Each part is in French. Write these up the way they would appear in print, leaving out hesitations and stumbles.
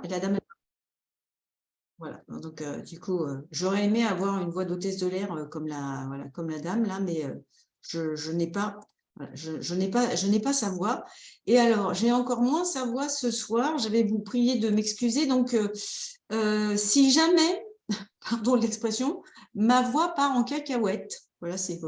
et la dame. Voilà, donc du coup, j'aurais aimé avoir une voix d'hôtesse de l'air comme la dame là, mais je n'ai pas, voilà, je n'ai pas sa voix. Et alors, j'ai encore moins sa voix ce soir. Je vais vous prier de m'excuser. Donc, si jamais, pardon l'expression, ma voix part en cacahuète. Voilà, c'est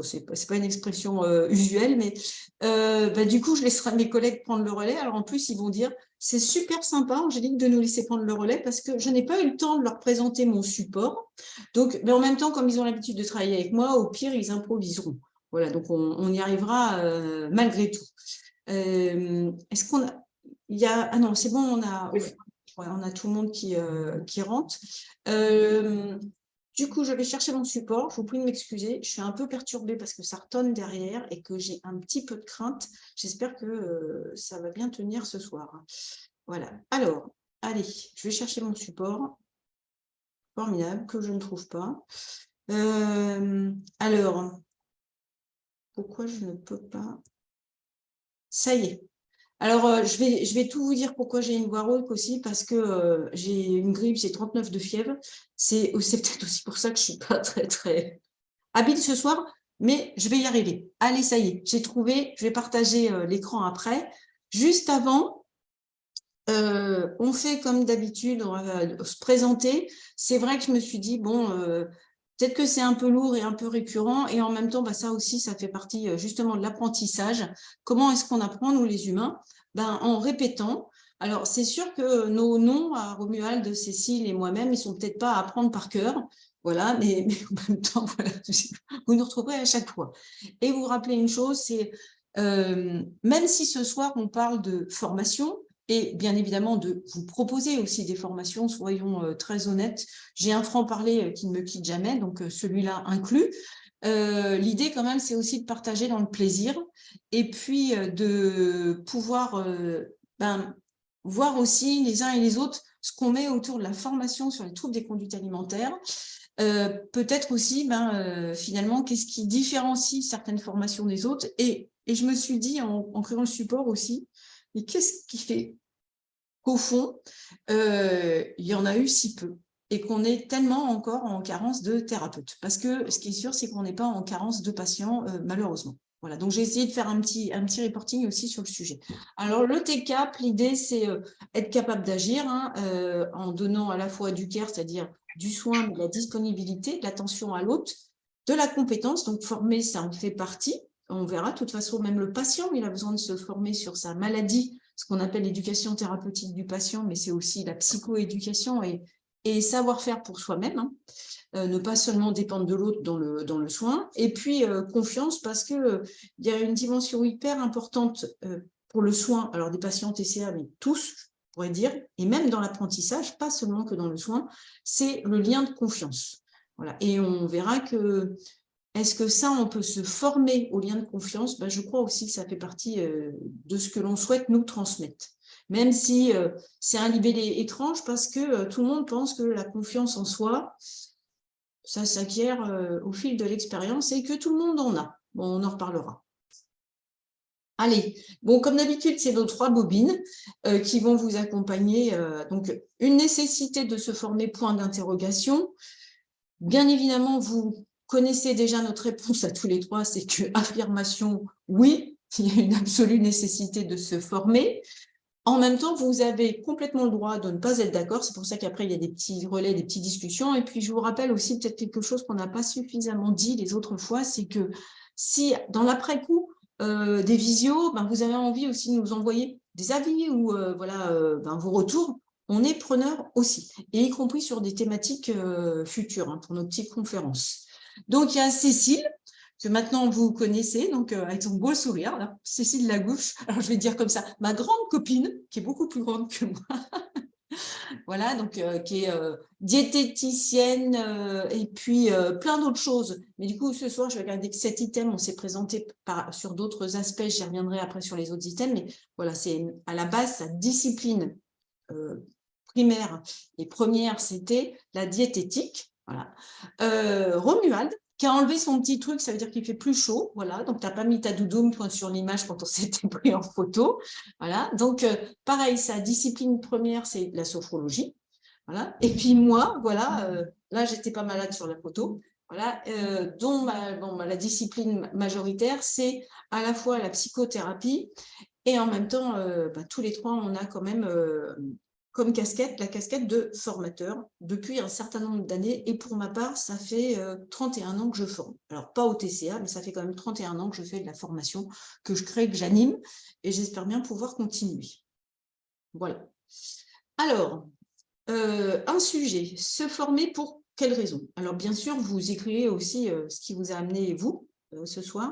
pas une expression usuelle, mais bah, du coup, je laisserai mes collègues prendre le relais. Alors en plus, ils vont dire, c'est super sympa, Angélique, de nous laisser prendre le relais parce que je n'ai pas eu le temps de leur présenter mon support. Donc, mais en même temps, comme ils ont l'habitude de travailler avec moi, au pire, ils improviseront. Voilà, donc on y arrivera malgré tout. Est-ce qu'on a... Il y a... Ah non, c'est bon, on a tout le monde qui rentre. Du coup, je vais chercher mon support. Je vous prie de m'excuser. Je suis un peu perturbée parce que ça retonne derrière et que j'ai un petit peu de crainte. J'espère que ça va bien tenir ce soir. Voilà. Alors, allez, je vais chercher mon support. Formidable, que je ne trouve pas. Alors, pourquoi je ne peux pas... Ça y est. Alors, je vais tout vous dire pourquoi j'ai une voix rauque aussi, parce que j'ai une grippe, j'ai 39 de fièvre. C'est peut-être aussi pour ça que je suis pas très habile ce soir, mais je vais y arriver. Allez, ça y est, j'ai trouvé, je vais partager l'écran après. Juste avant, on fait comme d'habitude, on va se présenter. C'est vrai que je me suis dit, bon, peut-être que c'est un peu lourd et un peu récurrent, et en même temps, bah, ça aussi, ça fait partie justement de l'apprentissage. Comment est-ce qu'on apprend, nous les humains? Ben, en répétant. Alors, c'est sûr que nos noms à Romuald, Cécile et moi-même, ils sont peut-être pas à apprendre par cœur, voilà, mais en même temps, voilà, vous nous retrouverez à chaque fois. Et vous vous rappelez une chose, c'est même si ce soir, on parle de formation, et bien évidemment de vous proposer aussi des formations, soyons très honnêtes. J'ai un franc-parler qui ne me quitte jamais, donc celui-là inclus. L'idée quand même, c'est aussi de partager dans le plaisir et puis de pouvoir voir aussi les uns et les autres ce qu'on met autour de la formation sur les troubles des conduites alimentaires. Peut-être aussi, finalement, qu'est-ce qui différencie certaines formations des autres. Et je me suis dit, en créant le support aussi, mais qu'est-ce qui fait qu'au fond, il y en a eu si peu et qu'on est tellement encore en carence de thérapeutes. Parce que ce qui est sûr, c'est qu'on n'est pas en carence de patients, malheureusement. Voilà, donc j'ai essayé de faire un petit reporting aussi sur le sujet. Alors, le TCAP, l'idée, c'est être capable d'agir en donnant à la fois du care, c'est-à-dire du soin, de la disponibilité, de l'attention à l'autre, de la compétence. Donc, former, ça en fait partie. On verra, de toute façon, même le patient, il a besoin de se former sur sa maladie, ce qu'on appelle l'éducation thérapeutique du patient, mais c'est aussi la psychoéducation et savoir-faire pour soi-même, ne pas seulement dépendre de l'autre dans le soin. Et puis, confiance, parce qu'il y a une dimension hyper importante pour le soin, alors des patients TCA, mais tous, je pourrais dire, et même dans l'apprentissage, pas seulement que dans le soin, c'est le lien de confiance. Voilà. Et on verra que est-ce que ça, on peut se former au lien de confiance? Je crois aussi que ça fait partie de ce que l'on souhaite nous transmettre. Même si c'est un libellé étrange parce que tout le monde pense que la confiance en soi, ça s'acquiert au fil de l'expérience et que tout le monde en a. Bon, on en reparlera. Allez, bon, comme d'habitude, c'est nos 3 bobines qui vont vous accompagner. Donc, une nécessité de se former, point d'interrogation. Bien évidemment, vous connaissez déjà notre réponse à tous les 3, c'est que affirmation, oui, il y a une absolue nécessité de se former. En même temps, vous avez complètement le droit de ne pas être d'accord. C'est pour ça qu'après, il y a des petits relais, des petites discussions. Et puis, je vous rappelle aussi peut-être quelque chose qu'on n'a pas suffisamment dit les autres fois, c'est que si, dans l'après-coup, des visios, vous avez envie aussi de nous envoyer des avis ou vos retours, on est preneur aussi, et y compris sur des thématiques futures pour nos petites conférences. Donc, il y a Cécile, que maintenant vous connaissez, donc avec son beau sourire, là, Cécile Lagouche, alors je vais dire comme ça, ma grande copine, qui est beaucoup plus grande que moi, voilà, donc qui est diététicienne et puis plein d'autres choses. Mais du coup, ce soir, je vais regarder que cet item, on s'est présenté sur d'autres aspects, j'y reviendrai après sur les autres items, mais voilà, c'est à la base sa discipline primaire et première, c'était la diététique. Voilà. Romuald, qui a enlevé son petit truc, ça veut dire qu'il fait plus chaud, voilà, donc tu n'as pas mis ta doudoune sur l'image quand on s'était pris en photo, voilà, donc pareil, sa discipline première, c'est la sophrologie, voilà, et puis moi, voilà, là, j'étais pas malade sur la photo, voilà, dont la discipline majoritaire, c'est à la fois la psychothérapie, et en même temps, tous les trois, on a quand même comme casquette, la casquette de formateur depuis un certain nombre d'années. Et pour ma part, ça fait 31 ans que je forme. Alors, pas au TCA, mais ça fait quand même 31 ans que je fais de la formation, que je crée, que j'anime. Et j'espère bien pouvoir continuer. Voilà. Alors, un sujet, se former pour quelles raisons? Alors, bien sûr, vous écrivez aussi ce qui vous a amené, vous, ce soir.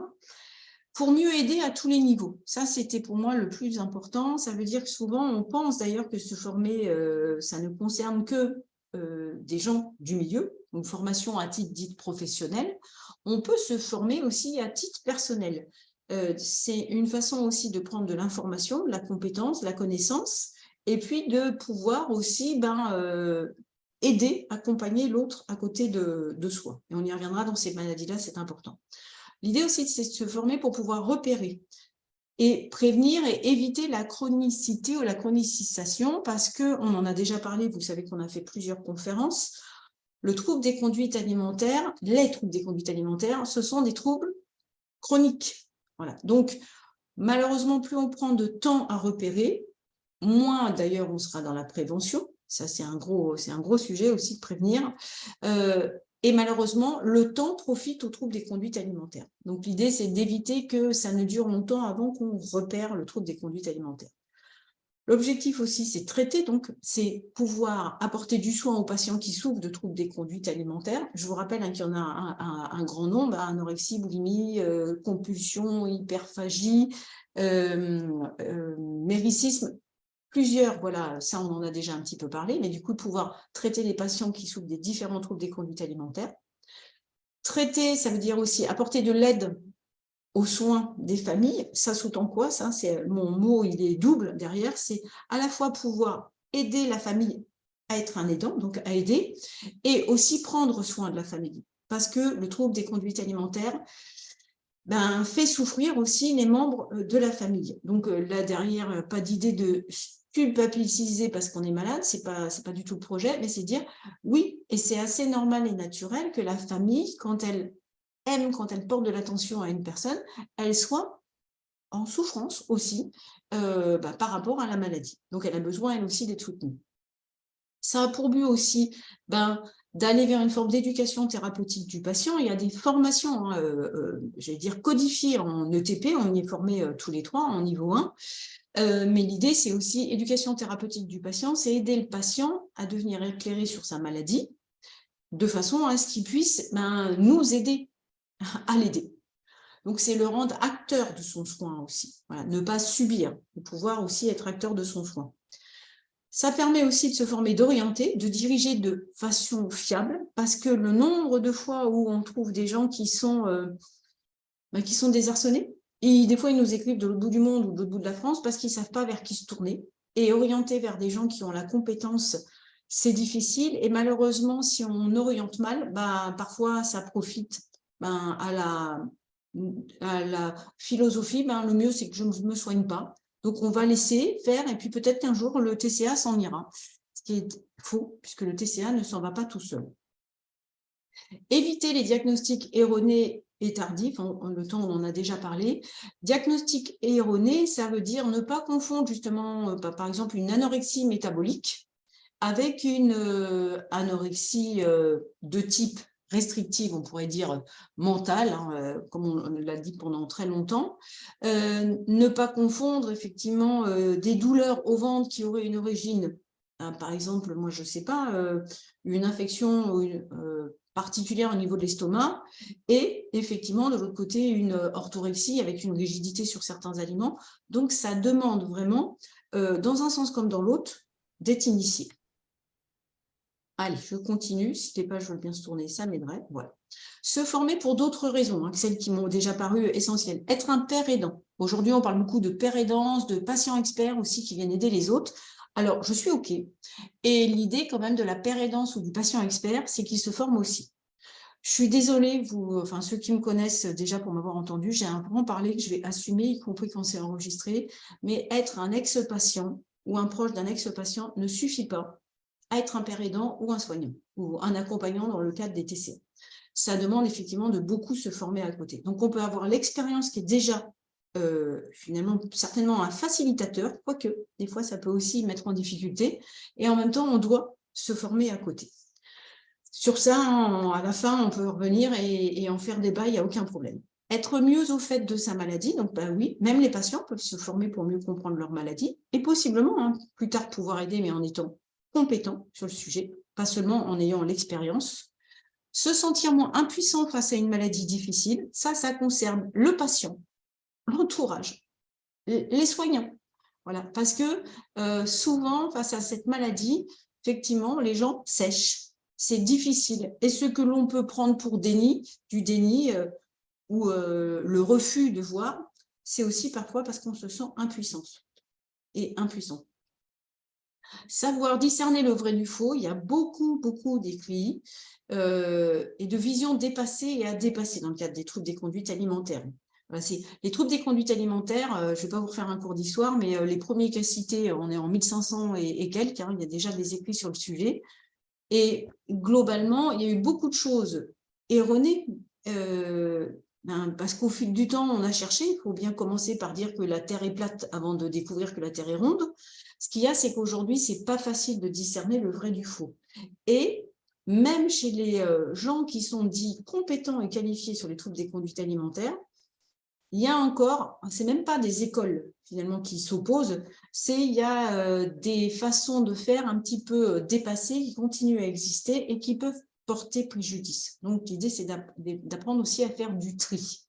Pour mieux aider à tous les niveaux. Ça, c'était pour moi le plus important. Ça veut dire que souvent, on pense d'ailleurs que se former, ça ne concerne que des gens du milieu, une formation à titre dit professionnel. On peut se former aussi à titre personnel. C'est une façon aussi de prendre de l'information, de la compétence, de la connaissance, et puis de pouvoir aussi aider, accompagner l'autre à côté de soi. Et on y reviendra dans ces maladies-là, c'est important. L'idée aussi, c'est de se former pour pouvoir repérer et prévenir et éviter la chronicité ou la chronicisation, parce qu'on en a déjà parlé, vous savez qu'on a fait plusieurs conférences. Le trouble des conduites alimentaires, les troubles des conduites alimentaires, ce sont des troubles chroniques. Voilà. Donc, malheureusement, plus on prend de temps à repérer, moins d'ailleurs on sera dans la prévention. Ça, c'est un gros sujet aussi de prévenir. Et malheureusement, le temps profite aux troubles des conduites alimentaires. Donc, l'idée, c'est d'éviter que ça ne dure longtemps avant qu'on repère le trouble des conduites alimentaires. L'objectif aussi, c'est traiter, donc, c'est pouvoir apporter du soin aux patients qui souffrent de troubles des conduites alimentaires. Je vous rappelle qu'il y en a un grand nombre, anorexie, boulimie, compulsion, hyperphagie, méricisme. Plusieurs, voilà, ça on en a déjà un petit peu parlé, mais du coup de pouvoir traiter les patients qui souffrent des différents troubles des conduites alimentaires. Traiter, ça veut dire aussi apporter de l'aide aux soins des familles. Ça sous-tend quoi? Ça, c'est mon mot, il est double derrière, c'est à la fois pouvoir aider la famille à être un aidant, donc à aider, et aussi prendre soin de la famille. Parce que le trouble des conduites alimentaires fait souffrir aussi les membres de la famille. Donc là derrière, pas d'idée de culpabiliser parce qu'on est malade, c'est pas du tout le projet, mais c'est dire oui, et c'est assez normal et naturel que la famille, quand elle aime, quand elle porte de l'attention à une personne, elle soit en souffrance aussi par rapport à la maladie. Donc elle a besoin elle aussi d'être soutenue. Ça a pour but aussi d'aller vers une forme d'éducation thérapeutique du patient. Il y a des formations, j'allais dire codifiées en ETP, on y est formé tous les trois en niveau 1. Mais l'idée, c'est aussi éducation thérapeutique du patient, c'est aider le patient à devenir éclairé sur sa maladie, de façon à ce qu'il puisse nous aider à l'aider. Donc, c'est le rendre acteur de son soin aussi. Voilà, ne pas subir, pouvoir aussi être acteur de son soin. Ça permet aussi de se former, d'orienter, de diriger de façon fiable, parce que le nombre de fois où on trouve des gens qui sont désarçonnés, et des fois, ils nous écrivent de l'autre bout du monde ou de l'autre bout de la France parce qu'ils ne savent pas vers qui se tourner. Et orienter vers des gens qui ont la compétence, c'est difficile. Et malheureusement, si on oriente mal, parfois, ça profite à la philosophie. Le mieux, c'est que je ne me soigne pas. Donc, on va laisser faire. Et puis, peut-être qu'un jour, le TCA s'en ira. Ce qui est faux, puisque le TCA ne s'en va pas tout seul. Éviter les diagnostics erronés et tardifs, le temps on en a déjà parlé. Diagnostic erroné, ça veut dire ne pas confondre justement, par exemple, une anorexie métabolique avec une anorexie de type restrictive, on pourrait dire mentale, comme on l'a dit pendant très longtemps. Ne pas confondre effectivement des douleurs au ventre qui auraient une origine, par exemple, moi je ne sais pas, une infection ou particulière au niveau de l'estomac, et effectivement, de l'autre côté, une orthorexie avec une rigidité sur certains aliments. Donc, ça demande vraiment, dans un sens comme dans l'autre, d'être initié. Allez, je continue. Si les pages veulent bien se tourner, ça m'aiderait. Voilà. Se former pour d'autres raisons, que celles qui m'ont déjà paru essentielles. Être un père aidant. Aujourd'hui, on parle beaucoup de père aidance, de patients experts aussi qui viennent aider les autres. Alors, je suis OK. Et l'idée quand même de la père aidance ou du patient expert, c'est qu'il se forme aussi. Je suis désolée, enfin, ceux qui me connaissent déjà pour m'avoir entendu, j'ai un grand parler que je vais assumer, y compris quand c'est enregistré, mais être un ex-patient ou un proche d'un ex-patient ne suffit pas à être un père aidant ou un soignant ou un accompagnant dans le cadre des TCA. Ça demande effectivement de beaucoup se former à côté. Donc, on peut avoir l'expérience qui est déjà finalement certainement un facilitateur, quoique des fois ça peut aussi mettre en difficulté, et en même temps on doit se former à côté. Sur ça, à la fin, on peut revenir et en faire débat, il n'y a aucun problème. Être mieux au fait de sa maladie, donc bah oui, même les patients peuvent se former pour mieux comprendre leur maladie, et possiblement plus tard pouvoir aider, mais en étant compétent sur le sujet, pas seulement en ayant l'expérience. Se sentir moins impuissant face à une maladie difficile, ça concerne le patient, l'entourage, les soignants. Voilà, parce que souvent, face à cette maladie, effectivement, les gens sèchent. C'est difficile. Et ce que l'on peut prendre pour déni, du déni ou le refus de voir, c'est aussi parfois parce qu'on se sent impuissant. Savoir discerner le vrai du faux, il y a beaucoup d'écrits et de visions dépassées et à dépasser dans le cadre des troubles des conduites alimentaires. Voilà, les troubles des conduites alimentaires, je ne vais pas vous refaire un cours d'histoire, mais les premiers cas cités, on est en 1500 et quelques, hein, il y a déjà des écrits sur le sujet. Et globalement, il y a eu beaucoup de choses erronées, parce qu'au fil du temps, on a cherché. Il faut bien commencer par dire que la Terre est plate avant de découvrir que la Terre est ronde. Ce qu'il y a, c'est qu'aujourd'hui, ce n'est pas facile de discerner le vrai du faux. Et même chez les gens qui sont dits compétents et qualifiés sur les troubles des conduites alimentaires, il y a encore, c'est même pas des écoles finalement qui s'opposent, il y a des façons de faire un petit peu dépassées qui continuent à exister et qui peuvent porter préjudice. Donc l'idée, c'est d'apprendre aussi à faire du tri.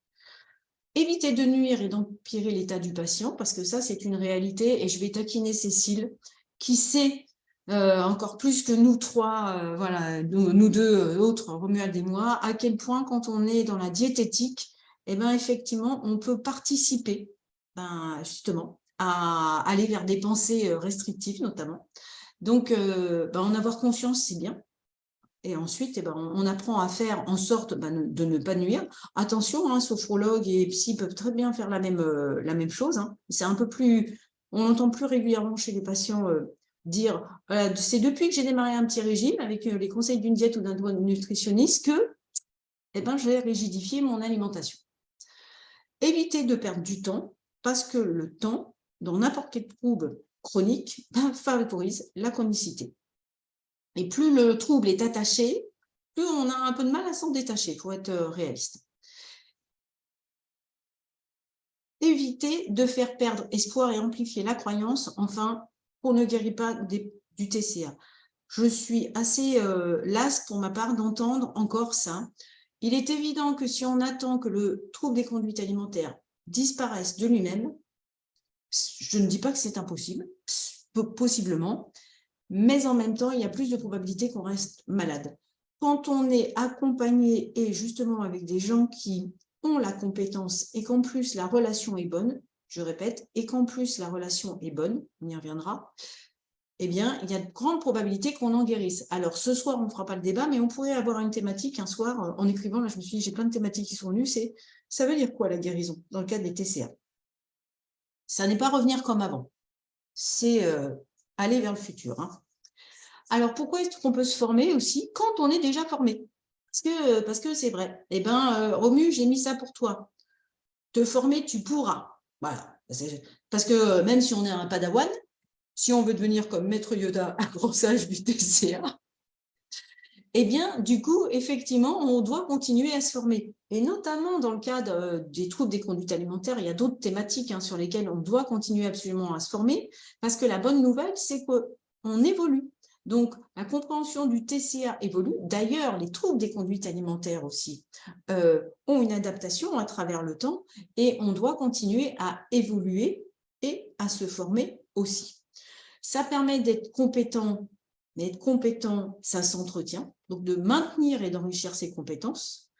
Éviter de nuire et d'empirer l'état du patient, parce que ça, c'est une réalité, et je vais taquiner Cécile, qui sait encore plus que nous trois, voilà, nous deux autres, Romuald et moi, à quel point quand on est dans la diététique, eh ben, effectivement, on peut participer justement à aller vers des pensées restrictives notamment. Donc, en avoir conscience, c'est bien. Et ensuite, on apprend à faire en sorte de ne pas nuire. Attention, hein, sophrologues et psy peuvent très bien faire la même chose. Hein. C'est un peu plus, on entend plus régulièrement chez les patients dire c'est depuis que j'ai démarré un petit régime avec les conseils d'une diète ou d'un nutritionniste que j'ai rigidifié mon alimentation. Éviter de perdre du temps, parce que le temps, dans n'importe quel trouble chronique, favorise la chronicité. Et plus le trouble est attaché, plus on a un peu de mal à s'en détacher, pour être réaliste. Éviter de faire perdre espoir et amplifier la croyance, enfin, on ne guérit pas du TCA. Je suis assez lasse pour ma part d'entendre encore ça. Il est évident que si on attend que le trouble des conduites alimentaires disparaisse de lui-même, je ne dis pas que c'est impossible, possiblement, mais en même temps, il y a plus de probabilité qu'on reste malade. Quand on est accompagné et justement avec des gens qui ont la compétence et qu'en plus la relation est bonne, je répète, et qu'en plus la relation est bonne, on y reviendra, eh bien, il y a de grandes probabilités qu'on en guérisse. Alors, ce soir, on ne fera pas le débat, mais on pourrait avoir une thématique un soir, en écrivant, là, je me suis dit, j'ai plein de thématiques qui sont venues, ça veut dire quoi la guérison dans le cadre des TCA? Ça n'est pas revenir comme avant, c'est aller vers le futur. Hein. Alors, pourquoi est-ce qu'on peut se former aussi quand on est déjà formé? Parce que c'est vrai. Eh bien, Romu, j'ai mis ça pour toi. Te former, tu pourras. Voilà. Parce que même si on est un padawan, si on veut devenir comme Maître Yoda, un grand sage du TCA, eh bien, du coup, effectivement, on doit continuer à se former. Et notamment dans le cadre des troubles des conduites alimentaires, il y a d'autres thématiques sur lesquelles on doit continuer absolument à se former, parce que la bonne nouvelle, c'est qu'on évolue. Donc, la compréhension du TCA évolue. D'ailleurs, les troubles des conduites alimentaires aussi ont une adaptation à travers le temps et on doit continuer à évoluer et à se former aussi. Ça permet d'être compétent, mais être compétent, ça s'entretient, donc de maintenir et d'enrichir ses compétences.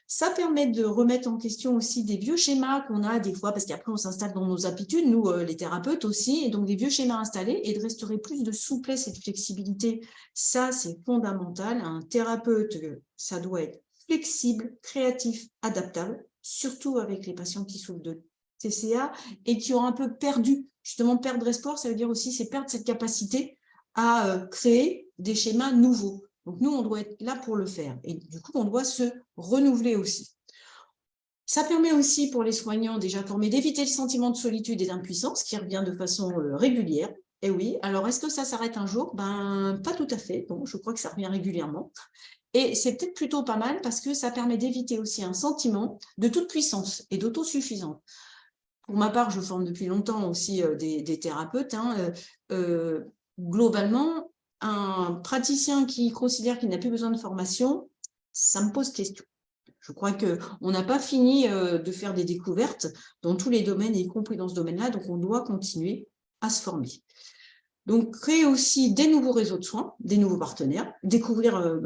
Ça permet de remettre en question aussi des vieux schémas qu'on a des fois, parce qu'après on s'installe dans nos habitudes, nous les thérapeutes aussi, et donc des vieux schémas installés, et de restaurer plus de souplesse et de flexibilité. Ça, c'est fondamental. Un thérapeute, ça doit être flexible, créatif, adaptable, surtout avec les patients qui souffrent de TCA et qui ont un peu perdu, justement perdre espoir, ça veut dire aussi c'est perdre cette capacité à créer des schémas nouveaux. Donc nous, on doit être là pour le faire et du coup, on doit se renouveler aussi. Ça permet aussi pour les soignants déjà formés d'éviter le sentiment de solitude et d'impuissance qui revient de façon régulière. Et oui, alors est-ce que ça s'arrête un jour? Ben, pas tout à fait. Bon, je crois que ça revient régulièrement. Et c'est peut-être plutôt pas mal parce que ça permet d'éviter aussi un sentiment de toute puissance et d'autosuffisance. Pour ma part, je forme depuis longtemps aussi des thérapeutes. Globalement, un praticien qui considère qu'il n'a plus besoin de formation, ça me pose question. Je crois qu'on n'a pas fini de faire des découvertes dans tous les domaines, y compris dans ce domaine-là, donc on doit continuer à se former. Donc, créer aussi des nouveaux réseaux de soins, des nouveaux partenaires, découvrir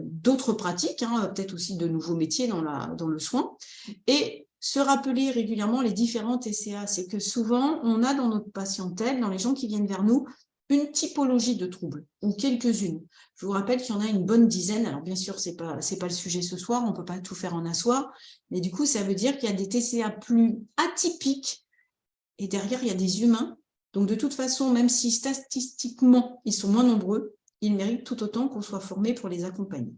d'autres pratiques, peut-être aussi de nouveaux métiers dans le soin, et se rappeler régulièrement les différents TCA. C'est que souvent, on a dans notre patientèle, dans les gens qui viennent vers nous, une typologie de troubles, ou quelques-unes. Je vous rappelle qu'il y en a une bonne dizaine. Alors, bien sûr, c'est pas le sujet ce soir, on ne peut pas tout faire en un soir, mais du coup, ça veut dire qu'il y a des TCA plus atypiques, et derrière, il y a des humains. Donc, de toute façon, même si statistiquement, ils sont moins nombreux, ils méritent tout autant qu'on soit formé pour les accompagner.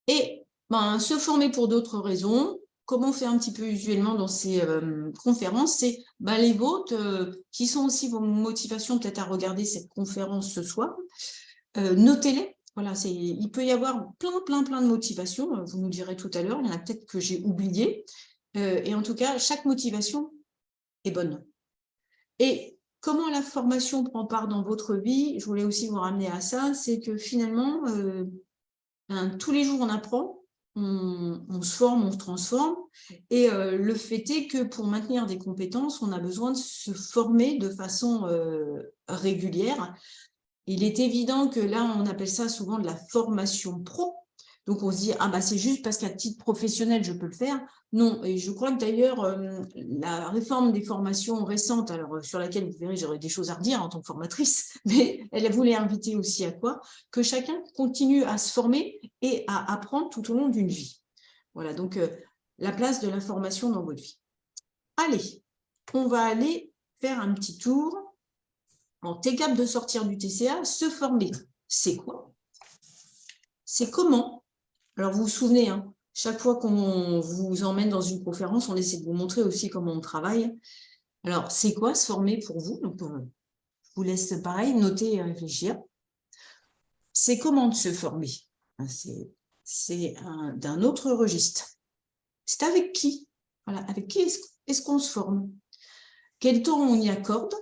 Et se former pour d'autres raisons, comme on fait un petit peu usuellement dans ces conférences, c'est les vôtres, qui sont aussi vos motivations peut-être à regarder cette conférence ce soir. Notez-les. Voilà, il peut y avoir plein de motivations. Vous nous direz tout à l'heure, il y en a peut-être que j'ai oublié. Et en tout cas, chaque motivation est bonne. Et comment la formation prend part dans votre vie, je voulais aussi vous ramener à ça, c'est que finalement, tous les jours on apprend, on se forme, on se transforme, et le fait est que pour maintenir des compétences, on a besoin de se former de façon régulière. Il est évident que là, on appelle ça souvent de la formation pro. Donc, on se dit, c'est juste parce qu'à titre professionnel, je peux le faire. Non, et je crois que d'ailleurs, la réforme des formations récentes, alors sur laquelle vous verrez, j'aurai des choses à redire en tant que formatrice, mais elle voulait inviter aussi à quoi? Que chacun continue à se former et à apprendre tout au long d'une vie. Voilà, donc la place de la formation dans votre vie. Allez, on va aller faire un petit tour. T'es capable de sortir du TCA, se former, c'est quoi? C'est comment? Alors, vous vous souvenez, chaque fois qu'on vous emmène dans une conférence, on essaie de vous montrer aussi comment on travaille. Alors, c'est quoi se former pour vous? Donc, je vous laisse pareil, noter et réfléchir. C'est comment de se former? C'est d'un autre registre. C'est avec qui? Voilà, avec qui est-ce qu'on se forme? Quel temps on y accorde?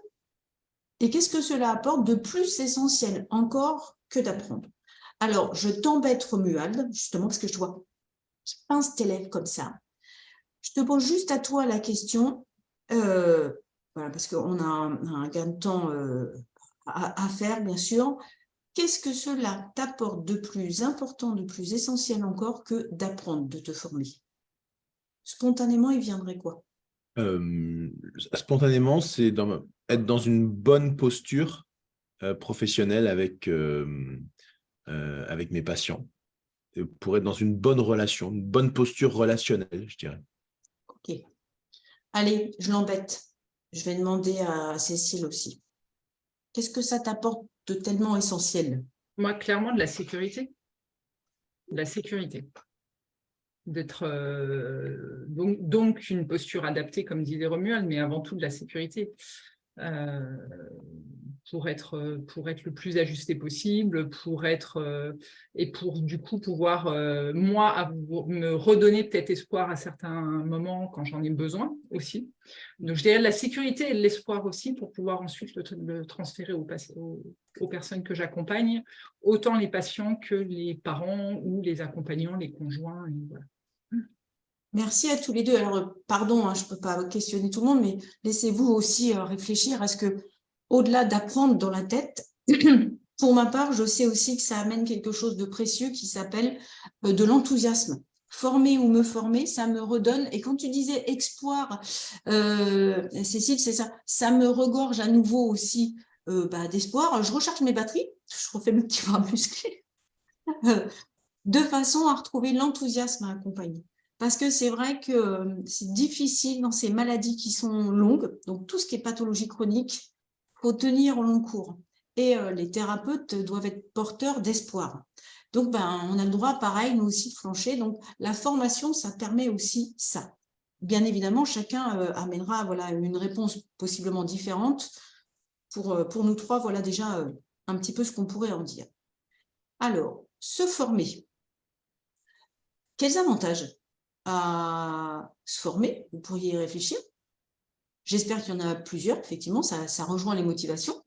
Et qu'est-ce que cela apporte de plus essentiel encore que d'apprendre? Alors, je t'embête, Romuald, justement, parce que je vois qui pince tes lèvres comme ça. Je te pose juste à toi la question, voilà, parce qu'on a un gain de temps à faire, bien sûr. Qu'est-ce que cela t'apporte de plus important, de plus essentiel encore que d'apprendre, de te former? Spontanément, il viendrait quoi? Spontanément, c'est être dans une bonne posture professionnelle avec mes patients, pour être dans une bonne relation, une bonne posture relationnelle, je dirais. Ok. Allez, je l'embête. Je vais demander à Cécile aussi. Qu'est-ce que ça t'apporte de tellement essentiel? Moi, clairement, de la sécurité. De la sécurité. D'être donc une posture adaptée, comme disait Romuald, mais avant tout de la sécurité. Pour être le plus ajusté possible, et pour du coup pouvoir, moi, me redonner peut-être espoir à certains moments quand j'en ai besoin aussi. Donc, je dirais de la sécurité et de l'espoir aussi pour pouvoir ensuite le transférer aux personnes que j'accompagne, autant les patients que les parents ou les accompagnants, les conjoints. Et voilà. Merci à tous les deux. Alors, pardon, je ne peux pas questionner tout le monde, mais laissez-vous aussi réfléchir. Est-ce que, au-delà d'apprendre dans la tête, pour ma part, je sais aussi que ça amène quelque chose de précieux qui s'appelle de l'enthousiasme. Former ou me former, ça me redonne. Et quand tu disais espoir, Cécile, c'est ça. Ça me regorge à nouveau aussi d'espoir. Je recharge mes batteries, je refais mes petits bras musclés. de façon à retrouver l'enthousiasme à accompagner. Parce que c'est vrai que c'est difficile dans ces maladies qui sont longues, donc tout ce qui est pathologie chronique, il faut tenir au long cours. Et les thérapeutes doivent être porteurs d'espoir. Donc, on a le droit, pareil, nous aussi, de flancher. Donc, la formation, ça permet aussi ça. Bien évidemment, chacun amènera voilà, une réponse possiblement différente. Pour nous trois, voilà déjà un petit peu ce qu'on pourrait en dire. Alors, se former. Quels avantages à se former? Vous pourriez y réfléchir. J'espère qu'il y en a plusieurs, effectivement, ça rejoint les motivations.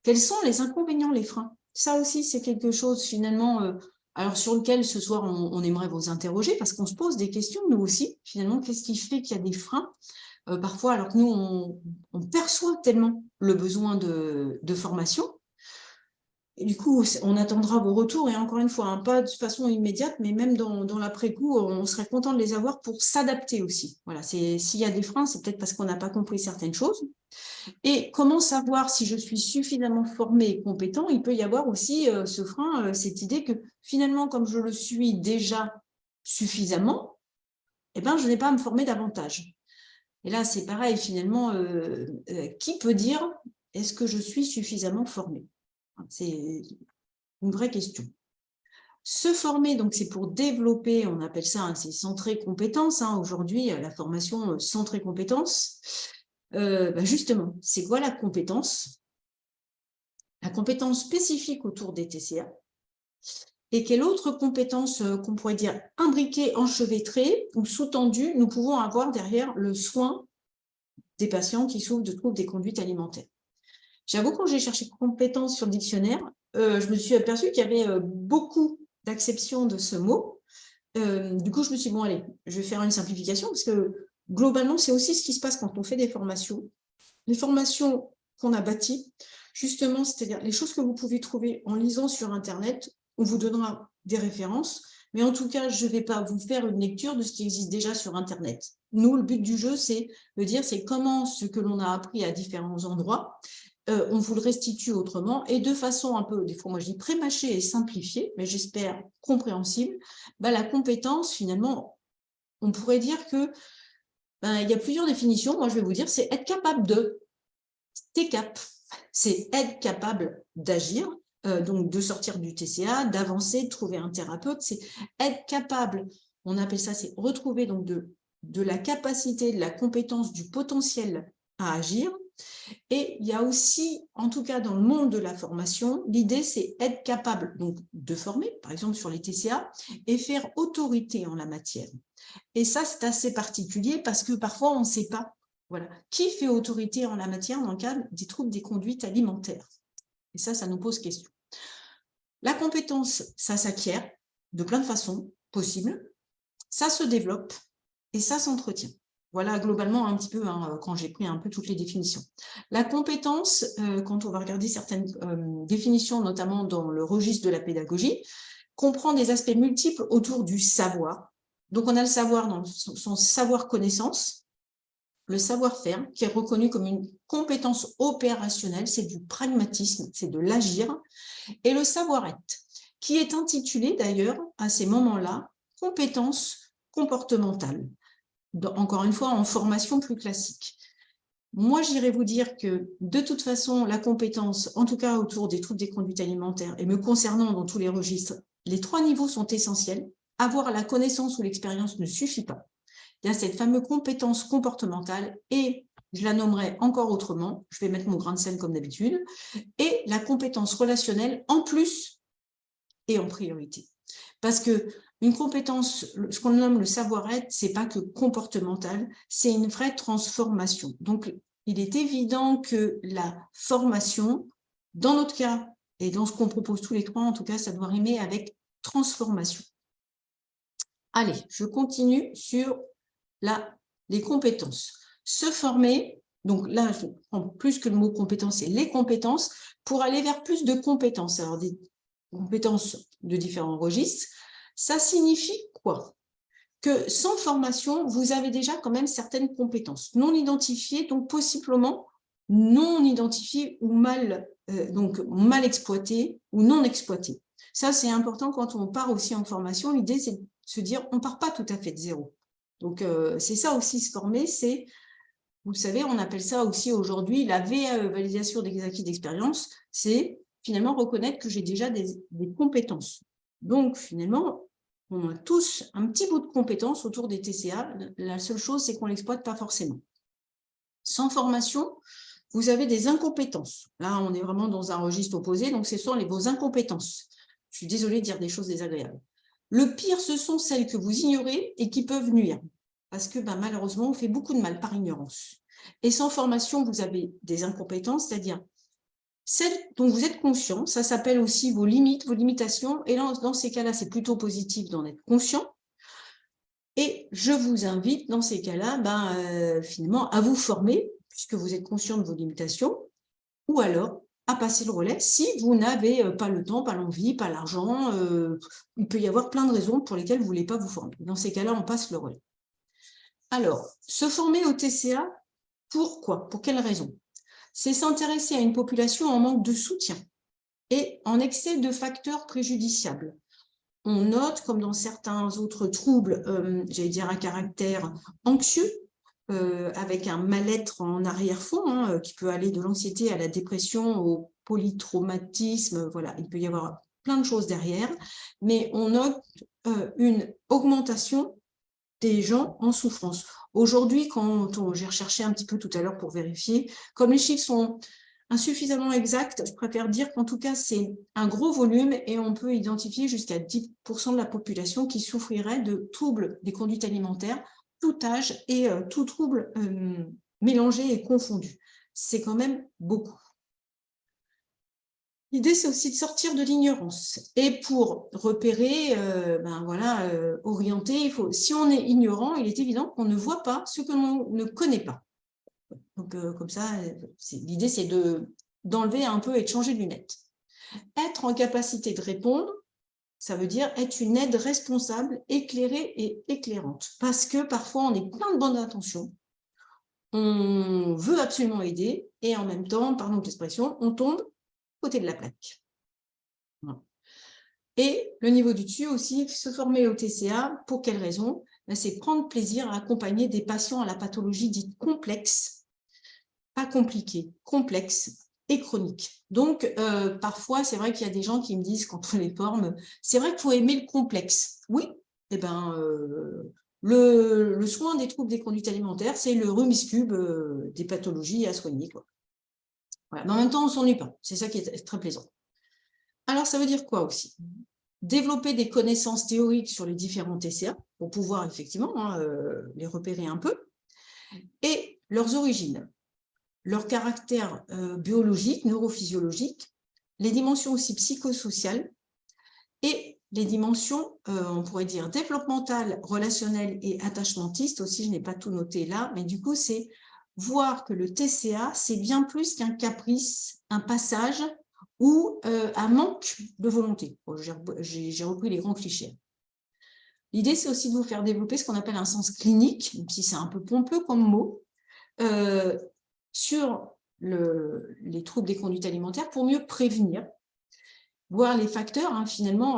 Quels sont les inconvénients, les freins? Ça aussi, c'est quelque chose, finalement, alors sur lequel, ce soir, on aimerait vous interroger, parce qu'on se pose des questions, nous aussi, finalement, qu'est-ce qui fait qu'il y a des freins parfois, alors que nous, on perçoit tellement le besoin de formation. Et du coup, on attendra vos retours, et encore une fois, pas de façon immédiate, mais même dans l'après-coup, on serait content de les avoir pour s'adapter aussi. Voilà, s'il y a des freins, c'est peut-être parce qu'on n'a pas compris certaines choses. Et comment savoir si je suis suffisamment formé et compétent? Il peut y avoir aussi ce frein, cette idée que finalement, comme je le suis déjà suffisamment, je n'ai pas à me former davantage. Et là, c'est pareil, finalement, qui peut dire est-ce que je suis suffisamment formé? C'est une vraie question. Se former, donc c'est pour développer, on appelle ça, c'est centré compétences. Aujourd'hui, la formation centrée compétences. Justement, c'est quoi la compétence? La compétence spécifique autour des TCA. Et quelle autre compétence qu'on pourrait dire imbriquée, enchevêtrée ou sous-tendue, nous pouvons avoir derrière le soin des patients qui souffrent de troubles des conduites alimentaires. J'avoue, quand j'ai cherché compétences sur le dictionnaire, je me suis aperçue qu'il y avait beaucoup d'acceptions de ce mot. Du coup, je me suis dit, bon, allez, je vais faire une simplification, parce que globalement, c'est aussi ce qui se passe quand on fait des formations. Les formations qu'on a bâties, justement, c'est-à-dire les choses que vous pouvez trouver en lisant sur Internet, on vous donnera des références, mais en tout cas, je ne vais pas vous faire une lecture de ce qui existe déjà sur Internet. Nous, le but du jeu, c'est de dire, c'est comment ce que l'on a appris à différents endroits, on vous le restitue autrement, et de façon un peu, des fois, moi je dis pré-mâchée et simplifiée, mais j'espère compréhensible. La compétence, finalement, on pourrait dire que il y a plusieurs définitions. Moi, je vais vous dire, c'est être capable de. TCAP, c'est être capable d'agir, donc de sortir du TCA, d'avancer, de trouver un thérapeute. C'est être capable, on appelle ça, c'est retrouver donc de la capacité, de la compétence, du potentiel à agir. Et il y a aussi, en tout cas dans le monde de la formation, l'idée c'est être capable donc de former, par exemple sur les TCA, et faire autorité en la matière. Et ça, c'est assez particulier parce que parfois on ne sait pas. Voilà. Qui fait autorité en la matière dans le cadre des troubles des conduites alimentaires? Et ça nous pose question. La compétence, ça s'acquiert de plein de façons possibles, ça se développe et ça s'entretient. Voilà globalement un petit peu, quand j'ai pris un peu toutes les définitions. La compétence, quand on va regarder certaines définitions, notamment dans le registre de la pédagogie, comprend des aspects multiples autour du savoir. Donc on a le savoir dans son savoir-connaissance, le savoir-faire, qui est reconnu comme une compétence opérationnelle, c'est du pragmatisme, c'est de l'agir, et le savoir-être, qui est intitulé d'ailleurs à ces moments-là compétence comportementale. Encore une fois, en formation plus classique. Moi, j'irais vous dire que, de toute façon, la compétence, en tout cas autour des troubles des conduites alimentaires, et me concernant dans tous les registres, les 3 niveaux sont essentiels. Avoir la connaissance ou l'expérience ne suffit pas. Il y a cette fameuse compétence comportementale, et je la nommerai encore autrement, je vais mettre mon grain de sel comme d'habitude, et la compétence relationnelle en plus et en priorité. Parce que une compétence, ce qu'on nomme le savoir-être, c'est pas que comportemental, c'est une vraie transformation. Donc, il est évident que la formation, dans notre cas, et dans ce qu'on propose tous les 3, en tout cas, ça doit rimer avec transformation. Allez, je continue sur les compétences. Se former, donc là, je prends plus que le mot compétence, c'est les compétences, pour aller vers plus de compétences. Alors, des compétences de différents registres. Ça signifie quoi? Que sans formation, vous avez déjà quand même certaines compétences non identifiées, donc possiblement non identifiées ou mal exploitées ou non exploitées. Ça, c'est important quand on part aussi en formation. L'idée, c'est de se dire, on ne part pas tout à fait de zéro. Donc, c'est ça aussi, se former, c'est, vous savez, on appelle ça aussi aujourd'hui la VAE, validation des acquis d'expérience, c'est finalement reconnaître que j'ai déjà des compétences. Donc, finalement, on a tous un petit bout de compétences autour des TCA. La seule chose, c'est qu'on ne l'exploite pas forcément. Sans formation, vous avez des incompétences. Là, on est vraiment dans un registre opposé, donc ce sont vos incompétences. Je suis désolée de dire des choses désagréables. Le pire, ce sont celles que vous ignorez et qui peuvent nuire. Parce que malheureusement, on fait beaucoup de mal par ignorance. Et sans formation, vous avez des incompétences, c'est-à-dire celles dont vous êtes conscient. Ça s'appelle aussi vos limites, vos limitations. Et là, dans ces cas-là, c'est plutôt positif d'en être conscient. Et je vous invite, dans ces cas-là, finalement, à vous former, puisque vous êtes conscient de vos limitations, ou alors à passer le relais si vous n'avez pas le temps, pas l'envie, pas l'argent. Il peut y avoir plein de raisons pour lesquelles vous ne voulez pas vous former. Dans ces cas-là, on passe le relais. Alors, se former au TCA, pourquoi? Pour quelles raisons? C'est s'intéresser à une population en manque de soutien et en excès de facteurs préjudiciables. On note, comme dans certains autres troubles, j'allais dire à caractère anxieux, avec un mal-être en arrière-fond, qui peut aller de l'anxiété à la dépression, au polytraumatisme, voilà, il peut y avoir plein de choses derrière, mais on note une augmentation des gens en souffrance. Aujourd'hui, quand j'ai recherché un petit peu tout à l'heure pour vérifier, comme les chiffres sont insuffisamment exacts, je préfère dire qu'en tout cas, c'est un gros volume et on peut identifier jusqu'à 10% de la population qui souffrirait de troubles des conduites alimentaires, tout âge et tout trouble mélangé et confondu. C'est quand même beaucoup. L'idée, c'est aussi de sortir de l'ignorance. Et pour repérer, orienter, si on est ignorant, il est évident qu'on ne voit pas ce que l'on ne connaît pas. Donc, comme ça, l'idée, c'est d'enlever un peu et de changer de lunettes. Être en capacité de répondre, ça veut dire être une aide responsable, éclairée et éclairante. Parce que parfois, on est plein de bonnes intentions. On veut absolument aider et en même temps, pardon de l'expression, on tombe côté de la plaque. Et le niveau du dessus aussi, se former au TCA, pour quelles raisons? C'est prendre plaisir à accompagner des patients à la pathologie dite complexe, pas compliquée, complexe et chronique. Donc, parfois, c'est vrai qu'il y a des gens qui me disent, quand on les forme, c'est vrai qu'il faut aimer le complexe. Oui, le soin des troubles des conduites alimentaires, c'est le Rubik's Cube des pathologies à soigner, quoi. Voilà. Mais en même temps, on ne s'ennuie pas. C'est ça qui est très plaisant. Alors, ça veut dire quoi aussi? Développer des connaissances théoriques sur les différents TCA pour pouvoir effectivement les repérer un peu, et leurs origines, leur caractère biologique, neurophysiologique, les dimensions aussi psychosociales et les dimensions, on pourrait dire, développementales, relationnelles et attachementistes. Aussi, je n'ai pas tout noté là, mais du coup, c'est voir que le TCA, c'est bien plus qu'un caprice, un passage ou un manque de volonté. Bon, j'ai repris les grands clichés. L'idée, c'est aussi de vous faire développer ce qu'on appelle un sens clinique, même si c'est un peu pompeux comme mot, sur les troubles des conduites alimentaires pour mieux prévenir, voir les facteurs finalement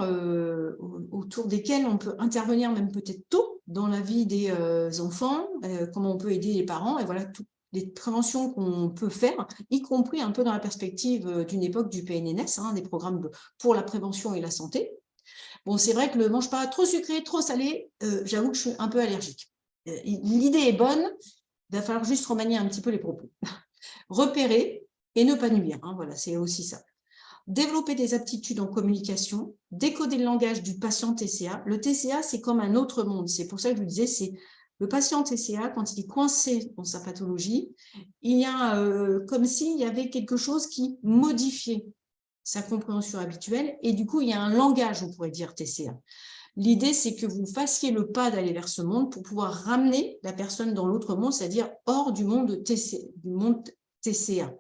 autour desquels on peut intervenir même peut-être tôt dans la vie des enfants, comment on peut aider les parents, et voilà toutes les préventions qu'on peut faire, y compris un peu dans la perspective d'une époque du PNNS, des programmes pour la prévention et la santé. Bon, c'est vrai que le mange pas trop sucré, trop salé, j'avoue que je suis un peu allergique. L'idée est bonne, il va falloir juste remanier un petit peu les propos. Repérer et ne pas nuire, voilà, c'est aussi ça. Développer des aptitudes en communication, décoder le langage du patient TCA. Le TCA, c'est comme un autre monde. C'est pour ça que je vous disais, c'est le patient TCA, quand il est coincé dans sa pathologie, il y a comme s'il y avait quelque chose qui modifiait sa compréhension habituelle, et du coup, il y a un langage, on pourrait dire, TCA. L'idée, c'est que vous fassiez le pas d'aller vers ce monde pour pouvoir ramener la personne dans l'autre monde, c'est-à-dire hors du monde TCA,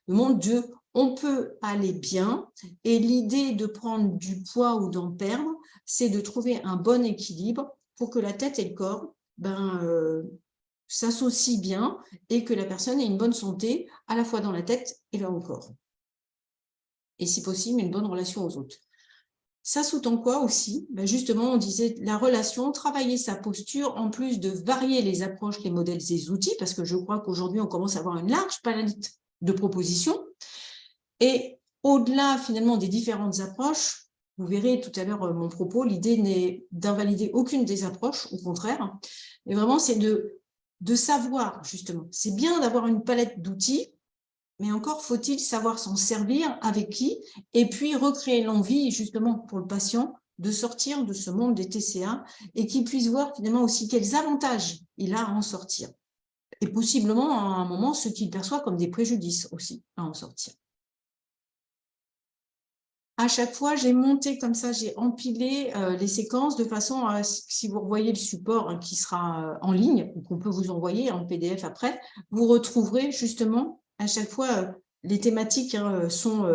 le monde de on peut aller bien, et l'idée de prendre du poids ou d'en perdre, c'est de trouver un bon équilibre pour que la tête et le corps s'associent bien et que la personne ait une bonne santé à la fois dans la tête et dans le corps. Et si possible, une bonne relation aux autres. Ça sous-tend quoi aussi? Ben justement, on disait la relation, travailler sa posture, en plus de varier les approches, les modèles et les outils, parce que je crois qu'aujourd'hui, on commence à avoir une large palette de propositions. Et au-delà, finalement, des différentes approches, vous verrez tout à l'heure mon propos, l'idée n'est d'invalider aucune des approches, au contraire, mais vraiment, c'est de savoir, justement. C'est bien d'avoir une palette d'outils, mais encore faut-il savoir s'en servir, avec qui, et puis recréer l'envie, justement, pour le patient, de sortir de ce monde des TCA et qu'il puisse voir finalement aussi quels avantages il a à en sortir. Et possiblement, à un moment, ce qu'il perçoit comme des préjudices aussi à en sortir. À chaque fois, j'ai monté comme ça, j'ai empilé les séquences de façon à, si vous revoyez le support qui sera en ligne, ou qu'on peut vous envoyer en PDF après, vous retrouverez justement à chaque fois les thématiques sont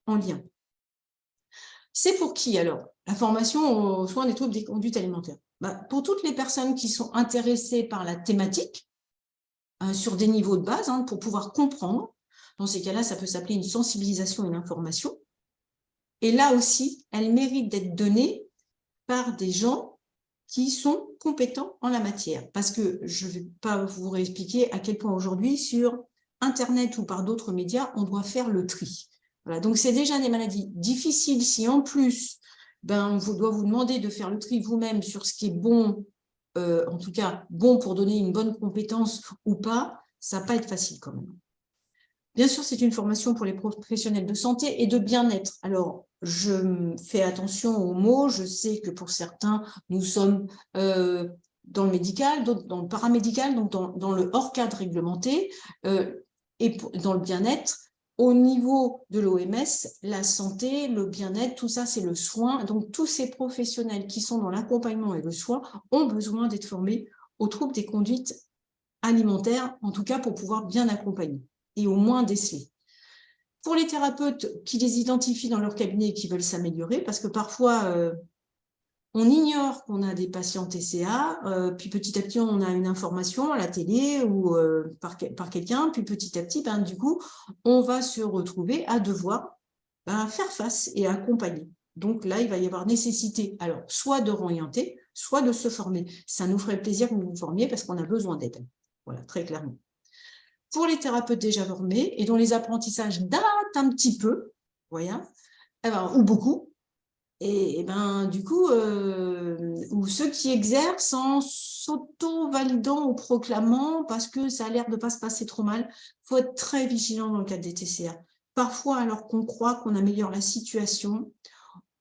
en lien. C'est pour qui alors? La formation aux soins des troubles des conduites alimentaires. Pour toutes les personnes qui sont intéressées par la thématique, sur des niveaux de base, pour pouvoir comprendre. Dans ces cas-là, ça peut s'appeler une sensibilisation et une information. Et là aussi, elle mérite d'être donnée par des gens qui sont compétents en la matière. Parce que je ne vais pas vous réexpliquer à quel point aujourd'hui, sur Internet ou par d'autres médias, on doit faire le tri. Voilà, donc c'est déjà des maladies difficiles. Si en plus, on doit vous demander de faire le tri vous-même sur ce qui est bon, en tout cas bon pour donner une bonne compétence ou pas, ça ne va pas être facile quand même. Bien sûr, c'est une formation pour les professionnels de santé et de bien-être. Alors, je fais attention aux mots. Je sais que pour certains, nous sommes dans le médical, d'autres dans le paramédical, donc dans le hors-cadre réglementé, et dans le bien-être. Au niveau de l'OMS, la santé, le bien-être, tout ça, c'est le soin. Donc, tous ces professionnels qui sont dans l'accompagnement et le soin ont besoin d'être formés aux troubles des conduites alimentaires, en tout cas pour pouvoir bien accompagner et au moins déceler. Pour les thérapeutes qui les identifient dans leur cabinet et qui veulent s'améliorer, parce que parfois, on ignore qu'on a des patients TCA, puis petit à petit, on a une information à la télé ou par quelqu'un, puis petit à petit, du coup, on va se retrouver à devoir faire face et accompagner. Donc là, il va y avoir nécessité, alors, soit de réorienter, soit de se former. Ça nous ferait plaisir que vous vous formiez parce qu'on a besoin d'aide. Voilà, très clairement. Pour les thérapeutes déjà formés et dont les apprentissages datent un petit peu, voyez, ou beaucoup, et du coup, ou ceux qui exercent en s'auto-validant ou proclamant parce que ça a l'air de ne pas se passer trop mal, il faut être très vigilant dans le cadre des TCA. Parfois, alors qu'on croit qu'on améliore la situation,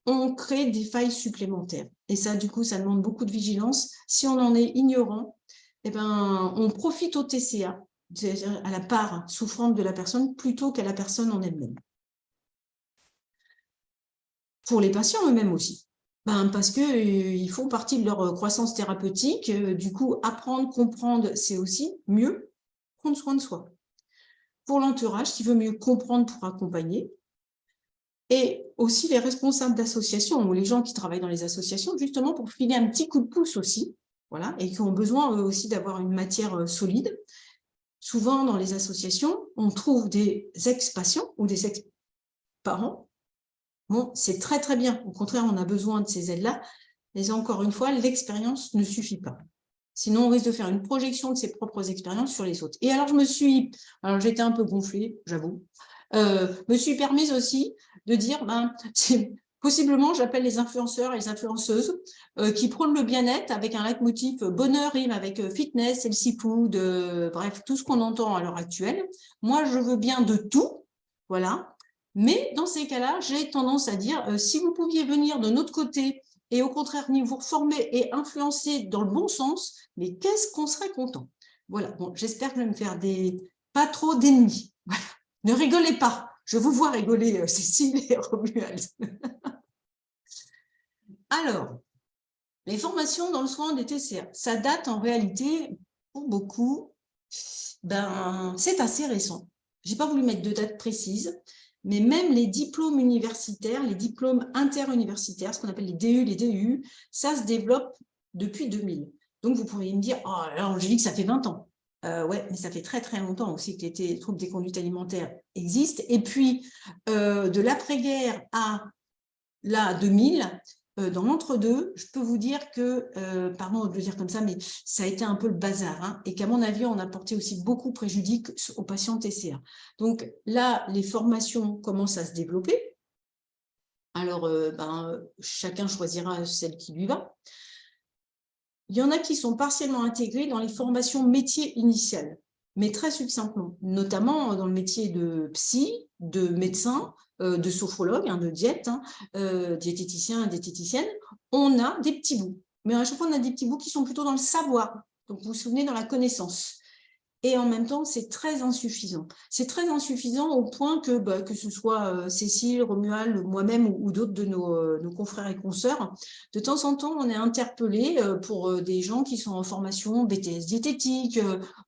on crée des failles supplémentaires. Et ça, du coup, ça demande beaucoup de vigilance. Si on en est ignorant, on profite au TCA, c'est-à-dire à la part souffrante de la personne, plutôt qu'à la personne en elle-même. Pour les patients eux-mêmes aussi, parce qu'ils font partie de leur croissance thérapeutique. Du coup, apprendre, comprendre, c'est aussi mieux prendre soin de soi. Pour l'entourage, qui veut mieux comprendre pour accompagner, et aussi les responsables d'associations ou les gens qui travaillent dans les associations, justement pour filer un petit coup de pouce aussi, voilà, et qui ont besoin aussi d'avoir une matière solide. Souvent, dans les associations, on trouve des ex-patients ou des ex-parents. Bon, c'est très, très bien. Au contraire, on a besoin de ces aides-là. Mais encore une fois, l'expérience ne suffit pas. Sinon, on risque de faire une projection de ses propres expériences sur les autres. Et alors, j'étais un peu gonflée, j'avoue. Me suis permise aussi de dire, possiblement, j'appelle les influenceurs et les influenceuses qui prônent le bien-être avec un leitmotiv bonheur rime avec fitness, healthy food, bref, tout ce qu'on entend à l'heure actuelle. Moi, je veux bien de tout, voilà. Mais dans ces cas-là, j'ai tendance à dire, si vous pouviez venir de notre côté et au contraire, vous former et influencer dans le bon sens, mais qu'est-ce qu'on serait content. Voilà, bon, j'espère que je vais me faire pas trop d'ennemis. Voilà. Ne rigolez pas, je vous vois rigoler, Cécile et Romuald. Alors, les formations dans le soin des TCA, ça date en réalité, pour beaucoup, c'est assez récent. Je n'ai pas voulu mettre de date précise, mais même les diplômes universitaires, les diplômes interuniversitaires, ce qu'on appelle les DU, les DU, ça se développe depuis 2000. Donc, vous pourriez me dire, oh, alors j'ai dit que ça fait 20 ans. Ouais, mais ça fait très, très longtemps aussi que les troubles des conduites alimentaires existent. Et puis, de l'après-guerre à là, 2000, dans l'entre-deux, je peux vous dire que, pardon de le dire comme ça, mais ça a été un peu le bazar, hein, et qu'à mon avis, on a porté aussi beaucoup préjudice aux patients TCA. Donc là, les formations commencent à se développer. Alors, chacun choisira celle qui lui va. Il y en a qui sont partiellement intégrés dans les formations métiers initiales, mais très succinctement, notamment dans le métier de psy, de médecin, de sophrologue, de diète, diététicien, diététicienne. On a des petits bouts, mais à chaque fois, on a des petits bouts qui sont plutôt dans le savoir. Donc, vous vous souvenez, dans la connaissance. Et en même temps, c'est très insuffisant. C'est très insuffisant au point que ce soit Cécile, Romuald, moi-même ou d'autres de nos confrères et consoeurs, de temps en temps, on est interpellé pour des gens qui sont en formation BTS diététique,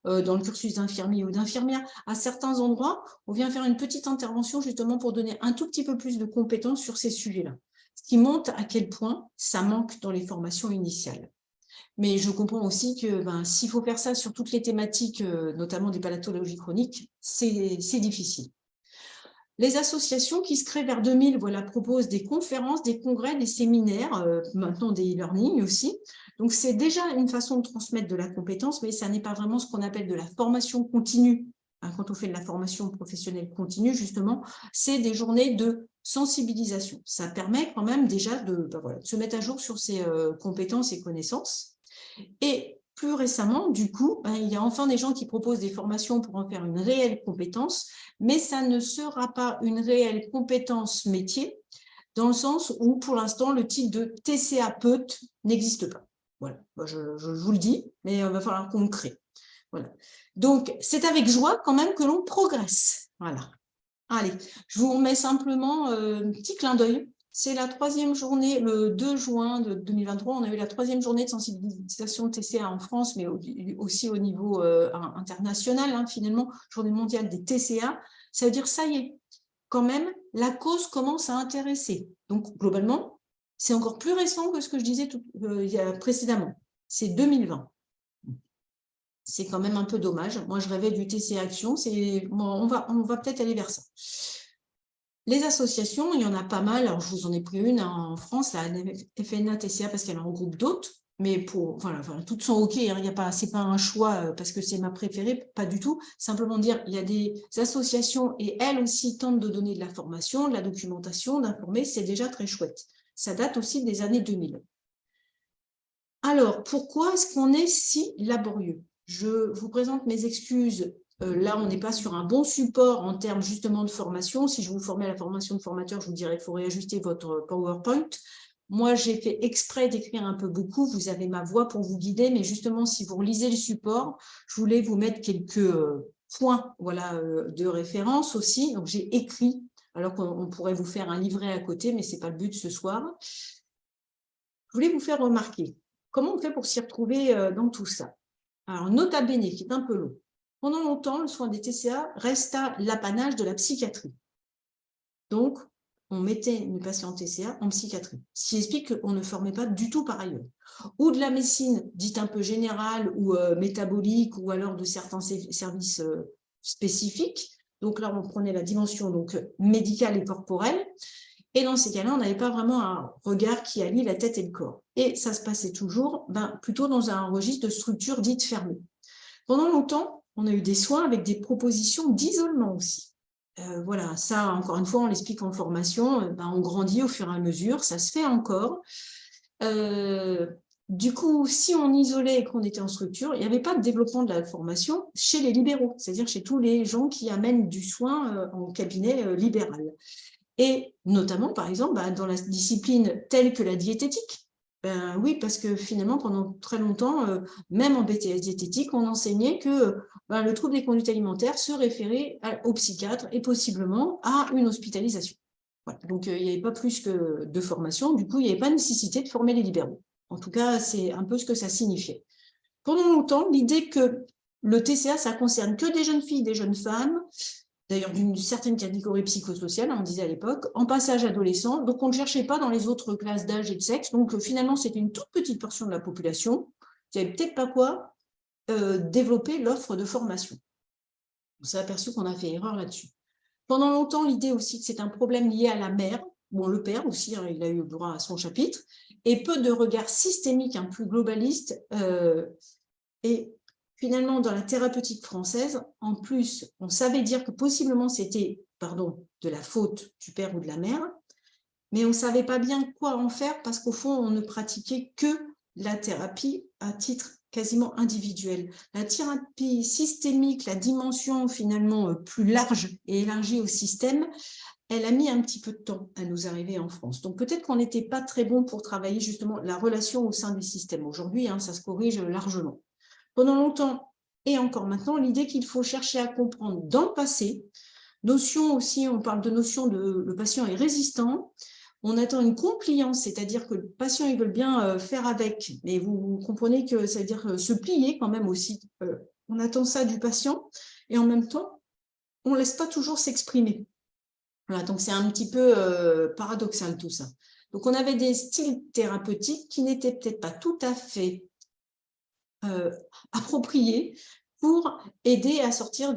dans le cursus d'infirmier ou d'infirmière. À certains endroits, on vient faire une petite intervention justement pour donner un tout petit peu plus de compétences sur ces sujets-là. Ce qui montre à quel point ça manque dans les formations initiales. Mais je comprends aussi que s'il faut faire ça sur toutes les thématiques, notamment des pathologies chroniques, c'est difficile. Les associations qui se créent vers 2000 proposent des conférences, des congrès, des séminaires, maintenant des e-learning aussi. Donc, c'est déjà une façon de transmettre de la compétence, mais ça n'est pas vraiment ce qu'on appelle de la formation continue. Quand on fait de la formation professionnelle continue, justement, c'est des journées de sensibilisation. Ça permet quand même déjà de se mettre à jour sur ses compétences et connaissances. Et plus récemment, du coup, il y a enfin des gens qui proposent des formations pour en faire une réelle compétence, mais ça ne sera pas une réelle compétence métier, dans le sens où, pour l'instant, le titre de TCA-PEUT n'existe pas. Voilà, je vous le dis, mais il va falloir qu'on le crée. Voilà. Donc, c'est avec joie quand même que l'on progresse. Voilà. Allez, je vous remets simplement un petit clin d'œil. C'est la 3e journée, le 2 juin de 2023, on a eu la 3e journée de sensibilisation de TCA en France, mais aussi au niveau international, finalement, journée mondiale des TCA. Ça veut dire, ça y est, quand même, la cause commence à intéresser. Donc, globalement, c'est encore plus récent que ce que je disais précédemment. C'est 2020. C'est quand même un peu dommage. Moi, je rêvais du TCA Action. On va peut-être aller vers ça. Les associations, il y en a pas mal. Alors, je vous en ai pris une en France, la FNA TCA, parce qu'elle en regroupe d'autres. Mais voilà, toutes sont OK. Ce n'est pas un choix parce que c'est ma préférée, pas du tout. Simplement dire, il y a des associations et elles aussi tentent de donner de la formation, de la documentation, d'informer. C'est déjà très chouette. Ça date aussi des années 2000. Alors, pourquoi est-ce qu'on est si laborieux? Je vous présente mes excuses. Là, on n'est pas sur un bon support en termes justement de formation. Si je vous formais à la formation de formateur, je vous dirais qu'il faut réajuster votre PowerPoint. Moi, j'ai fait exprès d'écrire un peu beaucoup. Vous avez ma voix pour vous guider, mais justement, si vous relisez le support, je voulais vous mettre quelques points de référence aussi. Donc, j'ai écrit, alors qu'on pourrait vous faire un livret à côté, mais ce n'est pas le but ce soir. Je voulais vous faire remarquer comment on fait pour s'y retrouver dans tout ça. Alors, nota bene, qui est un peu long. Pendant longtemps, le soin des TCA resta l'apanage de la psychiatrie. Donc, on mettait une patiente TCA en psychiatrie, ce qui explique qu'on ne formait pas du tout par ailleurs. Ou de la médecine dite un peu générale ou métabolique, ou alors de certains services spécifiques. Donc là, on prenait la dimension médicale et corporelle. Et dans ces cas-là, on n'avait pas vraiment un regard qui allie la tête et le corps. Et ça se passait toujours plutôt dans un registre de structure dite fermée. Pendant longtemps, on a eu des soins avec des propositions d'isolement aussi. Voilà, ça, encore une fois, on l'explique en formation, on grandit au fur et à mesure, ça se fait encore. Du coup, si on isolait et qu'on était en structure, il n'y avait pas de développement de la formation chez les libéraux, c'est-à-dire chez tous les gens qui amènent du soin en cabinet libéral. Et notamment, par exemple, dans la discipline telle que la diététique. Oui, parce que finalement, pendant très longtemps, même en BTS diététique, on enseignait que le trouble des conduites alimentaires se référait au psychiatre et possiblement à une hospitalisation. Voilà. Donc, il n'y avait pas plus que de formation. Du coup, il n'y avait pas nécessité de former les libéraux. En tout cas, c'est un peu ce que ça signifiait. Pendant longtemps, l'idée que le TCA, ça concerne que des jeunes filles, des jeunes femmes, d'ailleurs d'une certaine catégorie psychosociale, on disait à l'époque, en passage adolescent, donc on ne cherchait pas dans les autres classes d'âge et de sexe, donc finalement c'était une toute petite portion de la population qui n'avait peut-être pas quoi développer l'offre de formation. On s'est aperçu qu'on a fait erreur là-dessus. Pendant longtemps, l'idée aussi que c'est un problème lié à la mère, bon, le père aussi, hein, il a eu le droit à son chapitre, et peu de regards systémiques, plus globalistes. Et finalement, dans la thérapeutique française, en plus, on savait dire que possiblement c'était, de la faute du père ou de la mère, mais on ne savait pas bien quoi en faire parce qu'au fond, on ne pratiquait que la thérapie à titre quasiment individuel. La thérapie systémique, la dimension finalement plus large et élargie au système, elle a mis un petit peu de temps à nous arriver en France. Donc peut-être qu'on n'était pas très bon pour travailler justement la relation au sein des systèmes. Aujourd'hui, ça se corrige largement. Pendant longtemps et encore maintenant, l'idée qu'il faut chercher à comprendre dans le passé, notion aussi, on parle de notion de le patient est résistant, on attend une compliance, c'est-à-dire que le patient il veut bien faire avec, mais vous comprenez que ça veut dire se plier quand même aussi. On attend ça du patient et en même temps, on ne laisse pas toujours s'exprimer. Voilà, donc c'est un petit peu paradoxal tout ça. Donc on avait des styles thérapeutiques qui n'étaient peut-être pas tout à fait appropriés pour aider à sortir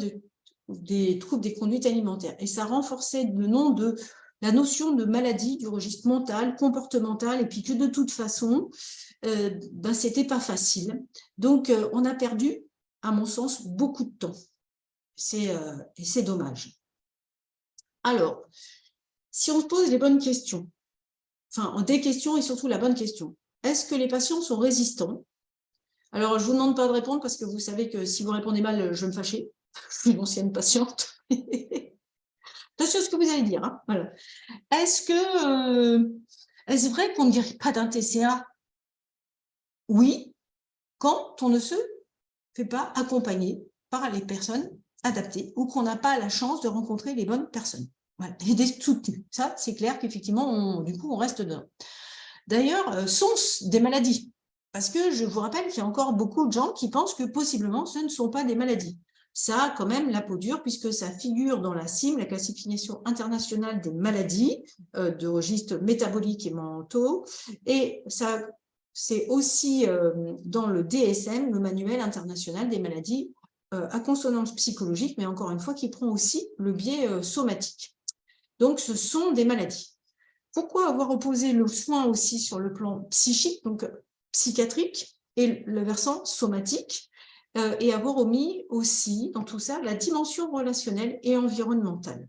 des troubles des conduites alimentaires. Et ça renforçait la notion de maladie du registre mental, comportemental, et puis que de toute façon, c'était pas facile. Donc, on a perdu, à mon sens, beaucoup de temps. Et c'est dommage. Alors, si on se pose les bonnes questions, enfin, des questions et surtout la bonne question, est-ce que les patients sont résistants? Alors, je ne vous demande pas de répondre parce que vous savez que si vous répondez mal, je vais me fâcher. Je suis une ancienne patiente. Attention à ce que vous allez dire. Hein. Voilà. Est-ce vrai qu'on ne guérit pas d'un TCA? Oui, quand on ne se fait pas accompagner par les personnes adaptées ou qu'on n'a pas la chance de rencontrer les bonnes personnes. Voilà. Et des soutenus. Ça, c'est clair qu'effectivement, du coup, on reste dedans. D'ailleurs, sont-ce des maladies? Parce que je vous rappelle qu'il y a encore beaucoup de gens qui pensent que possiblement ce ne sont pas des maladies. Ça a quand même la peau dure puisque ça figure dans la CIM, la classification internationale des maladies de registre métabolique et mentaux. Et ça, c'est aussi dans le DSM, le manuel international des maladies à consonance psychologique, mais encore une fois, qui prend aussi le biais somatique. Donc, ce sont des maladies. Pourquoi avoir opposé le soin aussi sur le plan psychique, donc psychiatrique, et le versant somatique, et avoir omis aussi dans tout ça la dimension relationnelle et environnementale.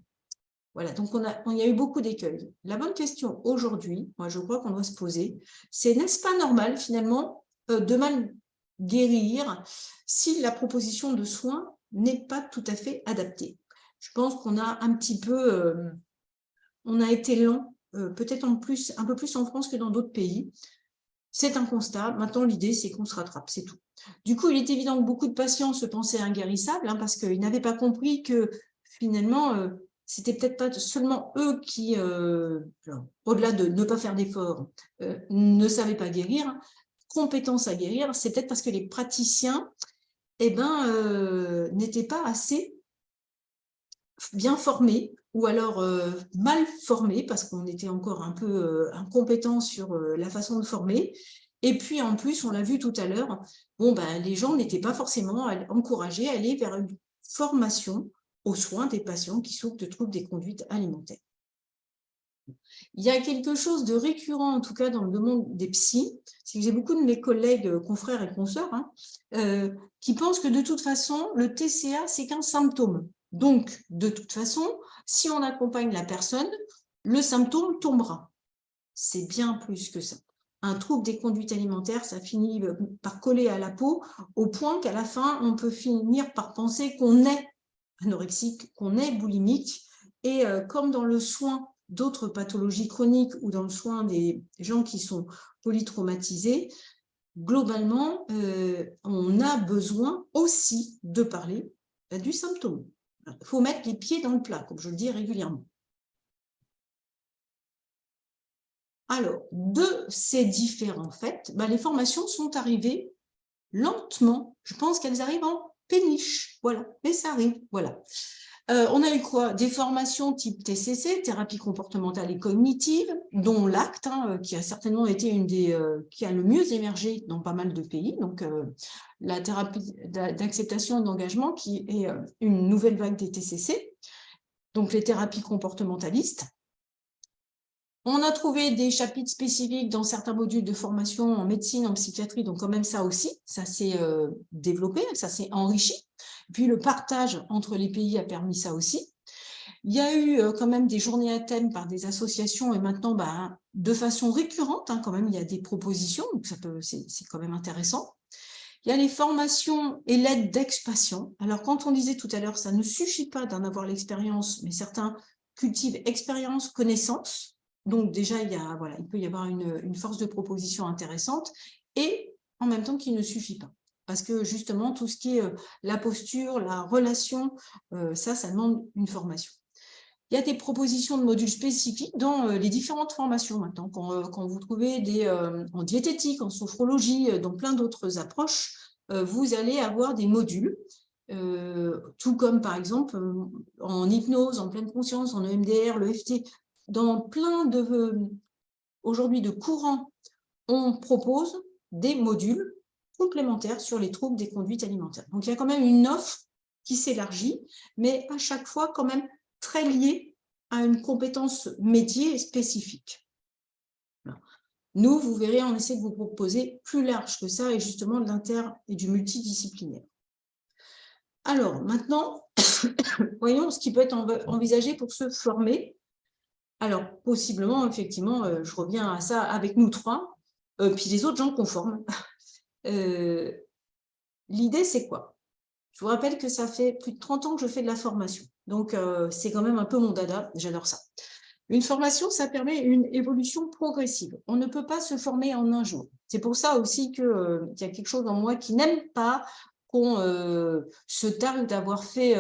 Voilà, donc il y a eu beaucoup d'écueils. La bonne question aujourd'hui, moi je crois qu'on doit se poser, c'est n'est-ce pas normal finalement de mal guérir si la proposition de soins n'est pas tout à fait adaptée? Je pense qu'on a un petit peu, on a été lent, peut-être un peu plus en France que dans d'autres pays. C'est un constat. Maintenant, l'idée, c'est qu'on se rattrape, c'est tout. Du coup, il est évident que beaucoup de patients se pensaient inguérissables parce qu'ils n'avaient pas compris que finalement, c'était peut-être pas seulement eux qui, au-delà de ne pas faire d'efforts, ne savaient pas guérir. Compétence à guérir, c'est peut-être parce que les praticiens n'étaient pas assez bien formés ou alors mal formés parce qu'on était encore un peu incompétents sur la façon de former. Et puis en plus, on l'a vu tout à l'heure, les gens n'étaient pas forcément encouragés à aller vers une formation aux soins des patients qui souffrent de troubles des conduites alimentaires. Il y a quelque chose de récurrent, en tout cas dans le monde des psys, c'est que j'ai beaucoup de mes collègues, confrères et consoeurs, qui pensent que de toute façon, le TCA, c'est qu'un symptôme. Donc, de toute façon, si on accompagne la personne, le symptôme tombera. C'est bien plus que ça. Un trouble des conduites alimentaires, ça finit par coller à la peau, au point qu'à la fin, on peut finir par penser qu'on est anorexique, qu'on est boulimique. Et comme dans le soin d'autres pathologies chroniques ou dans le soin des gens qui sont polytraumatisés, globalement, on a besoin aussi de parler du symptôme. Il faut mettre les pieds dans le plat, comme je le dis régulièrement. Alors, de ces différents faits, les formations sont arrivées lentement. Je pense qu'elles arrivent en péniche. Voilà, mais ça arrive. Voilà. On a eu quoi? Des formations type TCC, thérapie comportementale et cognitive, dont l'ACT, qui a certainement été une des qui a le mieux émergé dans pas mal de pays. Donc, la thérapie d'acceptation et d'engagement, qui est une nouvelle vague des TCC. Donc, les thérapies comportementalistes. On a trouvé des chapitres spécifiques dans certains modules de formation en médecine, en psychiatrie, donc quand même ça aussi, ça s'est développé, ça s'est enrichi. Puis le partage entre les pays a permis ça aussi. Il y a eu quand même des journées à thème par des associations et maintenant, de façon récurrente, quand même, il y a des propositions, donc c'est quand même intéressant. Il y a les formations et l'aide d'ex-patients. Alors, quand on disait tout à l'heure, ça ne suffit pas d'en avoir l'expérience, mais certains cultivent expérience, connaissance. Donc, déjà, il peut y avoir une force de proposition intéressante et en même temps qu'il ne suffit pas. Parce que justement, tout ce qui est la posture, la relation, ça demande une formation. Il y a des propositions de modules spécifiques dans les différentes formations maintenant. Quand vous trouvez en diététique, en sophrologie, dans plein d'autres approches, vous allez avoir des modules, tout comme par exemple en hypnose, en pleine conscience, en EMDR, l'EFT, dans plein aujourd'hui de courants, on propose des modules complémentaires sur les troubles des conduites alimentaires. Donc, il y a quand même une offre qui s'élargit, mais à chaque fois quand même très liée à une compétence métier spécifique. Nous, vous verrez, on essaie de vous proposer plus large que ça et justement de l'inter et du multidisciplinaire. Alors, maintenant, voyons ce qui peut être envisagé pour se former. Alors, possiblement, effectivement, je reviens à ça avec nous trois, puis les autres gens qu'on forme. L'idée, c'est quoi? Je vous rappelle que ça fait plus de 30 ans que je fais de la formation. Donc, c'est quand même un peu mon dada. J'adore ça. Une formation, ça permet une évolution progressive. On ne peut pas se former en un jour. C'est pour ça aussi qu'il y a quelque chose en moi qui n'aime pas qu'on se targue d'avoir fait...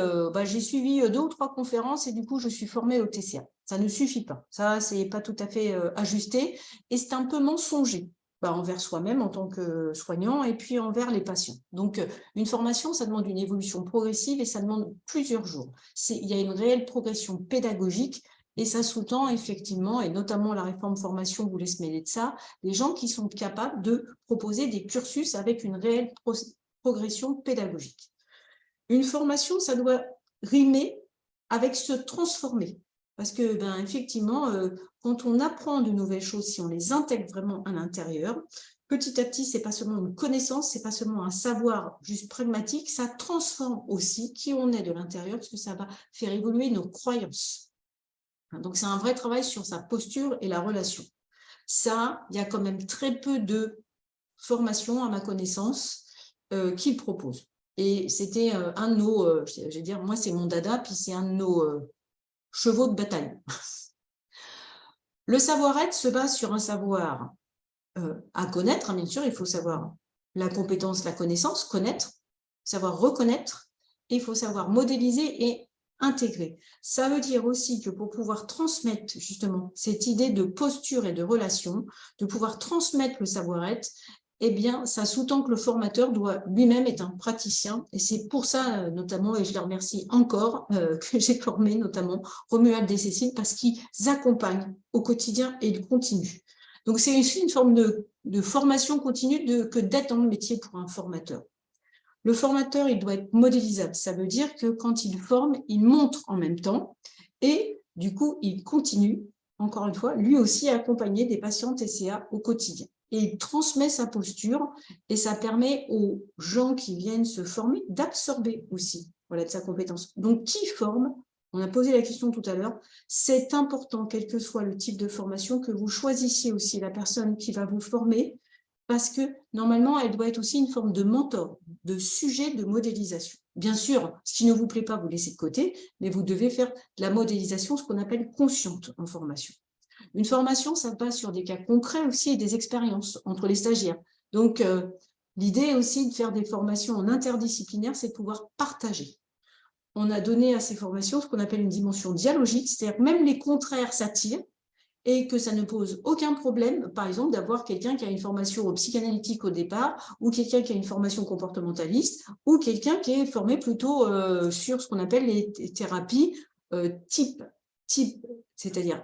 j'ai suivi 2 ou 3 conférences et du coup, je suis formée au TCA. Ça ne suffit pas. Ça, c'est pas tout à fait ajusté et c'est un peu mensonger. Envers soi-même en tant que soignant et puis envers les patients. Donc, une formation, ça demande une évolution progressive et ça demande plusieurs jours. Il y a une réelle progression pédagogique et ça sous-tend effectivement, et notamment la réforme formation vous laisse mêler de ça, des gens qui sont capables de proposer des cursus avec une réelle progression pédagogique. Une formation, ça doit rimer avec se transformer. Parce que, effectivement, quand on apprend de nouvelles choses, si on les intègre vraiment à l'intérieur, petit à petit, ce n'est pas seulement une connaissance, ce n'est pas seulement un savoir juste pragmatique, ça transforme aussi qui on est de l'intérieur, parce que ça va faire évoluer nos croyances. Donc, c'est un vrai travail sur sa posture et la relation. Ça, il y a quand même très peu de formations, à ma connaissance, qui le proposent. Et c'était un de nos, je vais dire, moi, c'est mon dada, puis c'est un de nos chevaux de bataille. Le savoir-être se base sur un savoir à connaître, bien sûr, il faut savoir la compétence, la connaissance, connaître, savoir reconnaître, et il faut savoir modéliser et intégrer. Ça veut dire aussi que pour pouvoir transmettre justement cette idée de posture et de relation, de pouvoir transmettre le savoir-être, eh bien, ça sous-tend que le formateur doit lui-même être un praticien. Et c'est pour ça, notamment, et je les remercie encore, que j'ai formé notamment Romuald et Cécile, parce qu'ils accompagnent au quotidien et ils continuent. Donc, c'est aussi une forme de formation continue que d'être dans le métier pour un formateur. Le formateur, il doit être modélisable. Ça veut dire que quand il forme, il montre en même temps et du coup, il continue, encore une fois, lui aussi à accompagner des patients TCA au quotidien. Et il transmet sa posture et ça permet aux gens qui viennent se former d'absorber aussi de sa compétence. Donc, qui forme? On a posé la question tout à l'heure. C'est important, quel que soit le type de formation, que vous choisissiez aussi la personne qui va vous former parce que normalement, elle doit être aussi une forme de mentor, de sujet de modélisation. Bien sûr, ce qui ne vous plaît pas, vous laissez de côté, mais vous devez faire de la modélisation, ce qu'on appelle consciente en formation. Une formation, ça passe sur des cas concrets aussi et des expériences entre les stagiaires. Donc, l'idée aussi de faire des formations en interdisciplinaire, c'est de pouvoir partager. On a donné à ces formations ce qu'on appelle une dimension dialogique, c'est-à-dire que même les contraires s'attirent, et que ça ne pose aucun problème, par exemple, d'avoir quelqu'un qui a une formation psychanalytique au départ, ou quelqu'un qui a une formation comportementaliste, ou quelqu'un qui est formé plutôt sur ce qu'on appelle les thérapies type, c'est-à-dire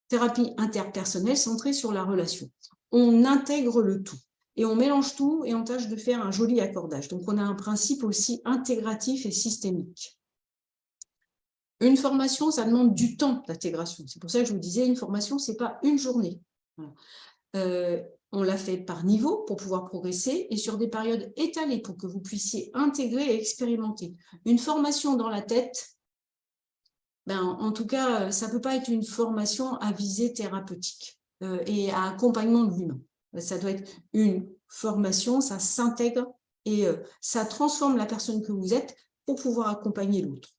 thérapie interpersonnelle centrée sur la relation. On intègre le tout, et on mélange tout, et on tâche de faire un joli accordage. Donc, on a un principe aussi intégratif et systémique. Une formation, ça demande du temps d'intégration. C'est pour ça que je vous disais, une formation, ce n'est pas une journée. Voilà. On l'a fait par niveau pour pouvoir progresser et sur des périodes étalées pour que vous puissiez intégrer et expérimenter. Une formation dans la tête, ben, en tout cas, ça ne peut pas être une formation à visée thérapeutique et à accompagnement de l'humain. Ça doit être une formation, ça s'intègre et ça transforme la personne que vous êtes pour pouvoir accompagner l'autre.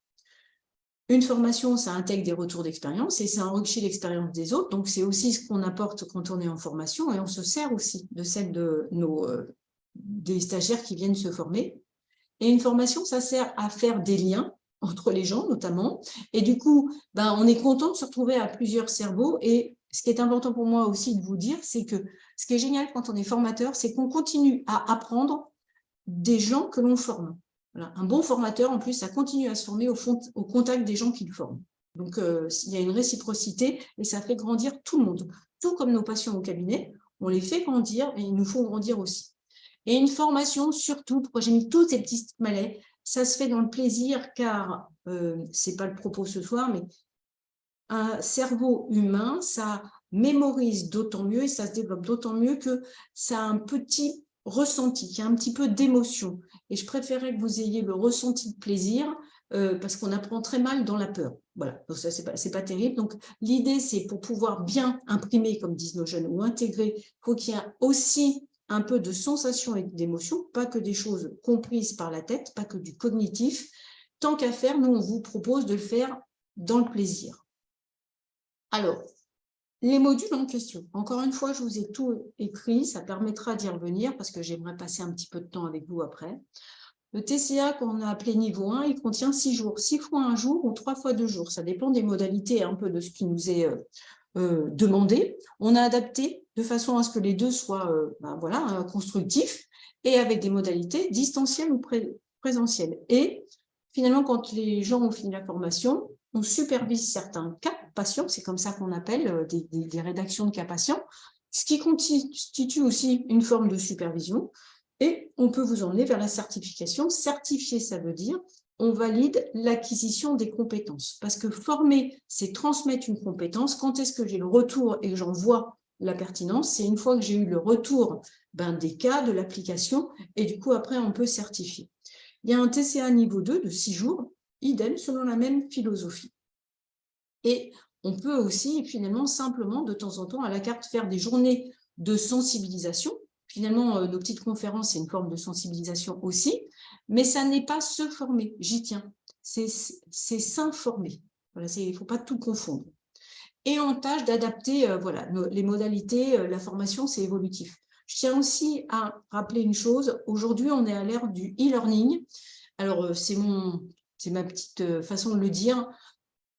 Une formation, ça intègre des retours d'expérience et ça enrichit l'expérience des autres. Donc, c'est aussi ce qu'on apporte quand on est en formation et on se sert aussi de celle de des stagiaires qui viennent se former. Et une formation, ça sert à faire des liens entre les gens, notamment. Et du coup, ben, on est content de se retrouver à plusieurs cerveaux. Et ce qui est important pour moi aussi de vous dire, c'est que ce qui est génial quand on est formateur, c'est qu'on continue à apprendre des gens que l'on forme. Voilà. Un bon formateur, en plus, ça continue à se former au contact des gens qu'il forme. Donc, il y a une réciprocité et ça fait grandir tout le monde. Tout comme nos patients au cabinet, on les fait grandir et ils nous font grandir aussi. Et une formation, surtout, pourquoi j'ai mis tous ces petits malais, ça se fait dans le plaisir car, ce n'est pas le propos ce soir, mais un cerveau humain, ça mémorise d'autant mieux et ça se développe d'autant mieux que ça a un petit ressenti, qu'il y a un petit peu d'émotion. Et je préférais que vous ayez le ressenti de plaisir parce qu'on apprend très mal dans la peur. Voilà, donc ça, c'est pas terrible. Donc, l'idée, c'est pour pouvoir bien imprimer, comme disent nos jeunes, ou intégrer, il faut qu'il y ait aussi un peu de sensation et d'émotion, pas que des choses comprises par la tête, pas que du cognitif. Tant qu'à faire, nous, on vous propose de le faire dans le plaisir. Alors, les modules en question. Encore une fois, je vous ai tout écrit, ça permettra d'y revenir parce que j'aimerais passer un petit peu de temps avec vous après. Le TCA qu'on a appelé niveau 1, il contient 6 jours, 6 fois un jour ou 3 fois 2 jours. Ça dépend des modalités, un peu de ce qui nous est demandé. On a adapté de façon à ce que les deux soient voilà, constructifs et avec des modalités distancielles ou présentielles. Et finalement, quand les gens ont fini la formation, on supervise certains cas patients, c'est comme ça qu'on appelle des rédactions de cas patients, ce qui constitue aussi une forme de supervision. Et on peut vous emmener vers la certification. Certifier, ça veut dire on valide l'acquisition des compétences. Parce que former, c'est transmettre une compétence. Quand est-ce que j'ai le retour et que j'en vois la pertinence? C'est une fois que j'ai eu le retour des cas, de l'application, et du coup, après, on peut certifier. Il y a un TCA niveau 2 de 6 jours, idem, selon la même philosophie. Et on peut aussi, finalement, simplement, de temps en temps, à la carte, faire des journées de sensibilisation. Finalement, nos petites conférences, c'est une forme de sensibilisation aussi, mais ça n'est pas se former, j'y tiens. C'est s'informer. Voilà, il ne faut pas tout confondre. Et en tâche d'adapter voilà, les modalités, la formation, c'est évolutif. Je tiens aussi à rappeler une chose. Aujourd'hui, on est à l'ère du e-learning. Alors, c'est ma petite façon de le dire.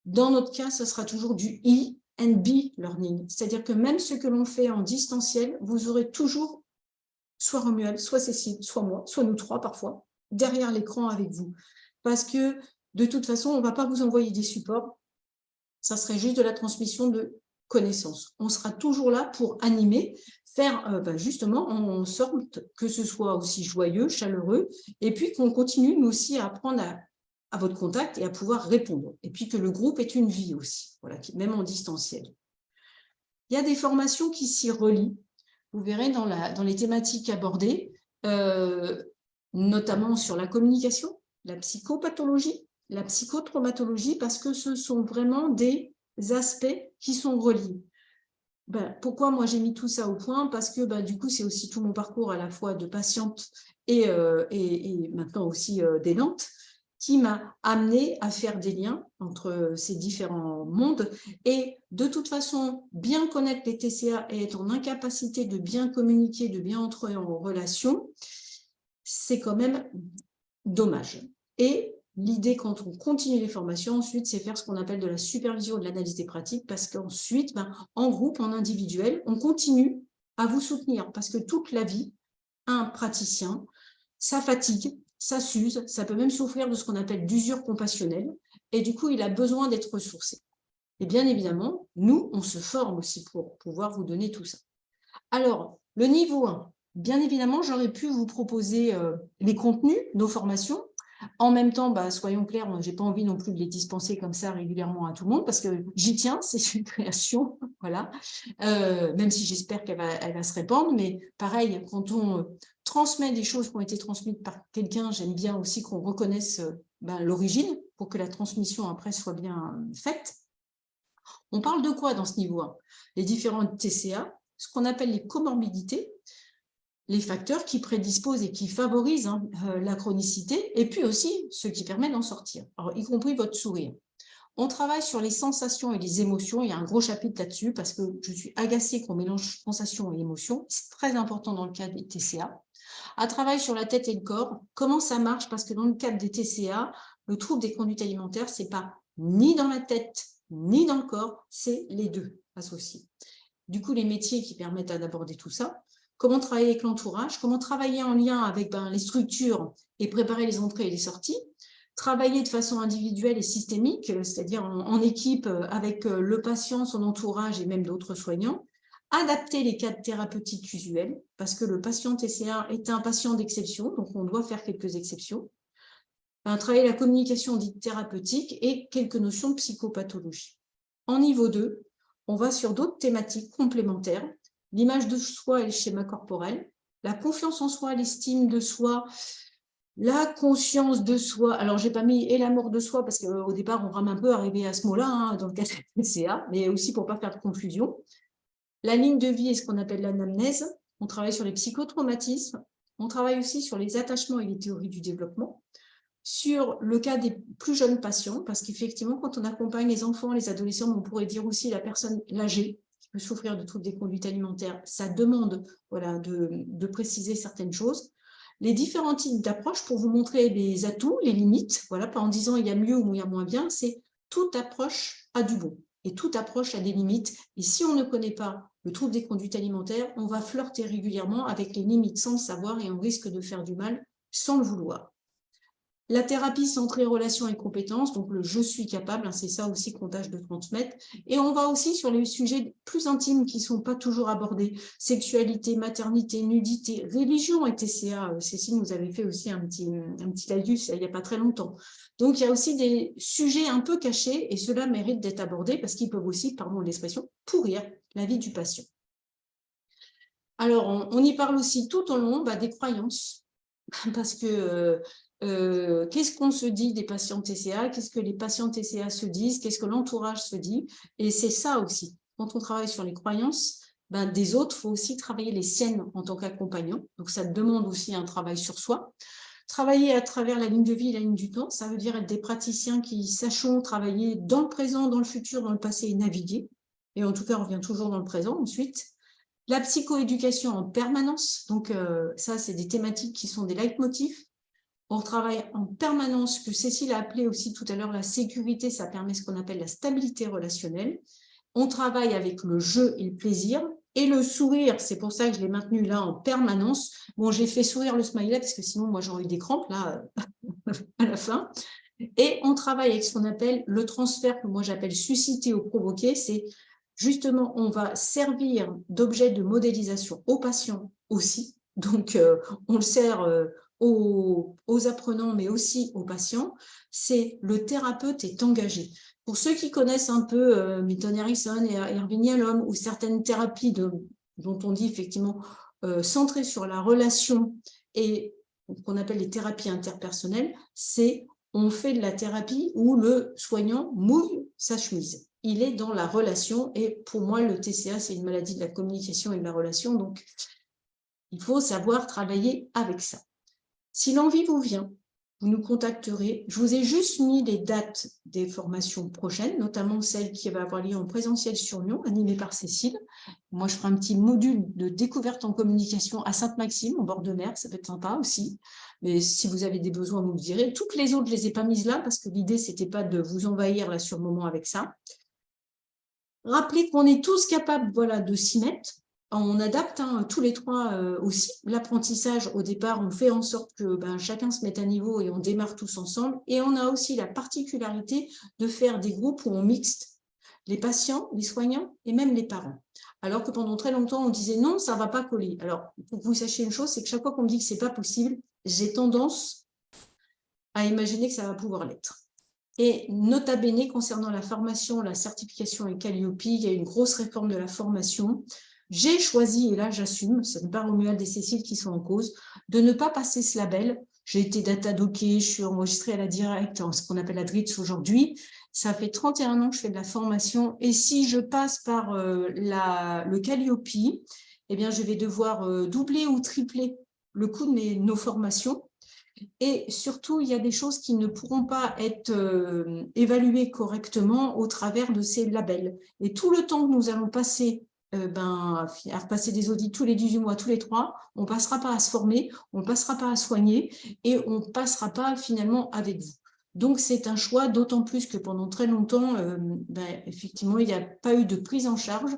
Dans notre cas, ce sera toujours du E and B learning. C'est-à-dire que même ce que l'on fait en distanciel, vous aurez toujours soit Romuald, soit Cécile, soit moi, soit nous trois parfois, derrière l'écran avec vous. Parce que de toute façon, on ne va pas vous envoyer des supports. Ça serait juste de la transmission de connaissances. On sera toujours là pour animer, faire justement en sorte que ce soit aussi joyeux, chaleureux, et puis qu'on continue nous aussi à apprendre à votre contact et à pouvoir répondre. Et puis que le groupe est une vie aussi, voilà, même en distanciel. Il y a des formations qui s'y relient. Vous verrez dans les thématiques abordées, notamment sur la communication, la psychopathologie, la psychotraumatologie, parce que ce sont vraiment des aspects qui sont reliés. Pourquoi moi j'ai mis tout ça au point? Parce que du coup, c'est aussi tout mon parcours à la fois de patiente et maintenant aussi d'aidante qui m'a amené à faire des liens entre ces différents mondes. Et de toute façon, bien connaître les TCA et être en incapacité de bien communiquer, de bien entrer en relation, c'est quand même dommage. Et l'idée, quand on continue les formations, ensuite, c'est faire ce qu'on appelle de la supervision et de l'analyse des pratiques, parce qu'ensuite, en groupe, en individuel, on continue à vous soutenir, parce que toute la vie, un praticien, ça fatigue, ça s'use, ça peut même souffrir de ce qu'on appelle d'usure compassionnelle, et du coup, il a besoin d'être ressourcé. Et bien évidemment, nous, on se forme aussi pour pouvoir vous donner tout ça. Alors, le niveau 1, bien évidemment, j'aurais pu vous proposer les contenus, nos formations, En même temps, soyons clairs, je n'ai pas envie non plus de les dispenser comme ça régulièrement à tout le monde parce que j'y tiens, c'est une création, voilà. Même si j'espère qu'elle va se répandre, mais pareil, quand on transmet des choses qui ont été transmises par quelqu'un, j'aime bien aussi qu'on reconnaisse l'origine pour que la transmission après soit bien faite. On parle de quoi dans ce niveau 1? Les différentes TCA, ce qu'on appelle les comorbidités, les facteurs qui prédisposent et qui favorisent la chronicité, et puis aussi ceux qui permettent d'en sortir, alors, y compris votre sourire. On travaille sur les sensations et les émotions, il y a un gros chapitre là-dessus, parce que je suis agacée qu'on mélange sensations et émotions, c'est très important dans le cadre des TCA. Un travail sur la tête et le corps, comment ça marche, parce que dans le cadre des TCA, le trouble des conduites alimentaires, c'est pas ni dans la tête, ni dans le corps, c'est les deux associés. Du coup, les métiers qui permettent d'aborder tout ça, comment travailler avec l'entourage, comment travailler en lien avec les structures et préparer les entrées et les sorties, travailler de façon individuelle et systémique, c'est-à-dire en équipe avec le patient, son entourage et même d'autres soignants, adapter les cadres thérapeutiques usuels, parce que le patient TCA est un patient d'exception, donc on doit faire quelques exceptions, travailler la communication dite thérapeutique et quelques notions de psychopathologie. En niveau 2, on va sur d'autres thématiques complémentaires, l'image de soi et le schéma corporel, la confiance en soi, l'estime de soi, la conscience de soi. Alors, je n'ai pas mis « et l'amour de soi » parce qu'au départ, on rame un peu arrivé à ce mot-là dans le cadre de TCA, mais aussi pour ne pas faire de confusion. La ligne de vie est ce qu'on appelle l'anamnèse. On travaille sur les psychotraumatismes. On travaille aussi sur les attachements et les théories du développement. Sur le cas des plus jeunes patients, parce qu'effectivement, quand on accompagne les enfants, les adolescents, on pourrait dire aussi la personne âgée qui peut souffrir de troubles des conduites alimentaires, ça demande de préciser certaines choses. Les différents types d'approches pour vous montrer les atouts, les limites, pas en disant il y a mieux ou il y a moins bien, c'est toute approche a du bon et toute approche a des limites. Et si on ne connaît pas le trouble des conduites alimentaires, on va flirter régulièrement avec les limites sans le savoir et on risque de faire du mal sans le vouloir. La thérapie centrée relations et compétences, donc le « je suis capable », c'est ça aussi qu'on tâche de transmettre. Et on va aussi sur les sujets plus intimes qui ne sont pas toujours abordés, sexualité, maternité, nudité, religion et TCA. Cécile nous avait fait aussi un petit laïus il n'y a pas très longtemps. Donc il y a aussi des sujets un peu cachés et ceux-là méritent d'être abordés parce qu'ils peuvent aussi, pardon l'expression, pourrir la vie du patient. Alors on y parle aussi tout au long des croyances, parce que qu'est-ce qu'on se dit des patients TCA, qu'est-ce que les patients TCA se disent, qu'est-ce que l'entourage se dit, et c'est ça aussi. Quand on travaille sur les croyances des autres, il faut aussi travailler les siennes en tant qu'accompagnant, donc ça demande aussi un travail sur soi. Travailler à travers la ligne de vie et la ligne du temps, ça veut dire être des praticiens qui sachons travailler dans le présent, dans le futur, dans le passé et naviguer, et en tout cas on revient toujours dans le présent ensuite. La psychoéducation en permanence, donc ça c'est des thématiques qui sont des leitmotifs. On travaille en permanence, que Cécile a appelé aussi tout à l'heure la sécurité, ça permet ce qu'on appelle la stabilité relationnelle. On travaille avec le jeu et le plaisir. Et le sourire, c'est pour ça que je l'ai maintenu là en permanence. Bon, j'ai fait sourire le smiley parce que sinon, moi, j'aurais eu des crampes là à la fin. Et on travaille avec ce qu'on appelle le transfert, que moi j'appelle susciter ou provoquer. C'est justement, on va servir d'objet de modélisation aux patients aussi. Donc, on le sert aux apprenants, mais aussi aux patients. C'est le thérapeute est engagé. Pour ceux qui connaissent un peu Milton Erickson et Irving Yalom ou certaines thérapies dont on dit effectivement centrées sur la relation et qu'on appelle les thérapies interpersonnelles, c'est on fait de la thérapie où le soignant mouille sa chemise. Il est dans la relation et pour moi, le TCA, c'est une maladie de la communication et de la relation, donc il faut savoir travailler avec ça. Si l'envie vous vient, vous nous contacterez. Je vous ai juste mis les dates des formations prochaines, notamment celle qui va avoir lieu en présentiel sur Lyon, animée par Cécile. Moi, je ferai un petit module de découverte en communication à Sainte-Maxime, en bord de mer, ça peut être sympa aussi. Mais si vous avez des besoins, vous me direz. Toutes les autres, je ne les ai pas mises là, parce que l'idée, ce n'était pas de vous envahir là sur le moment avec ça. Rappelez qu'on est tous capables de s'y mettre. On adapte tous les trois aussi. L'apprentissage, au départ, on fait en sorte que chacun se mette à niveau et on démarre tous ensemble. Et on a aussi la particularité de faire des groupes où on mixte les patients, les soignants et même les parents. Alors que pendant très longtemps, on disait non, ça ne va pas coller. Alors, pour que vous sachiez une chose, c'est que chaque fois qu'on me dit que ce n'est pas possible, j'ai tendance à imaginer que ça va pouvoir l'être. Et nota bene, concernant la formation, la certification et Calliope, il y a une grosse réforme de la formation. J'ai choisi, et là j'assume, ce n'est pas Romuald et Cécile qui sont en cause, de ne pas passer ce label. J'ai été data dockée, je suis enregistrée à la directe, en ce qu'on appelle la DRITS aujourd'hui. Ça fait 31 ans que je fais de la formation. Et si je passe par le Calliope, eh bien, je vais devoir doubler ou tripler le coût de nos formations. Et surtout, il y a des choses qui ne pourront pas être évaluées correctement au travers de ces labels. Et tout le temps que nous allons passer à repasser des audits tous les 18 mois, tous les 3, on ne passera pas à se former, on ne passera pas à soigner et on ne passera pas finalement avec vous. Donc, c'est un choix, d'autant plus que pendant très longtemps, effectivement, il n'y a pas eu de prise en charge.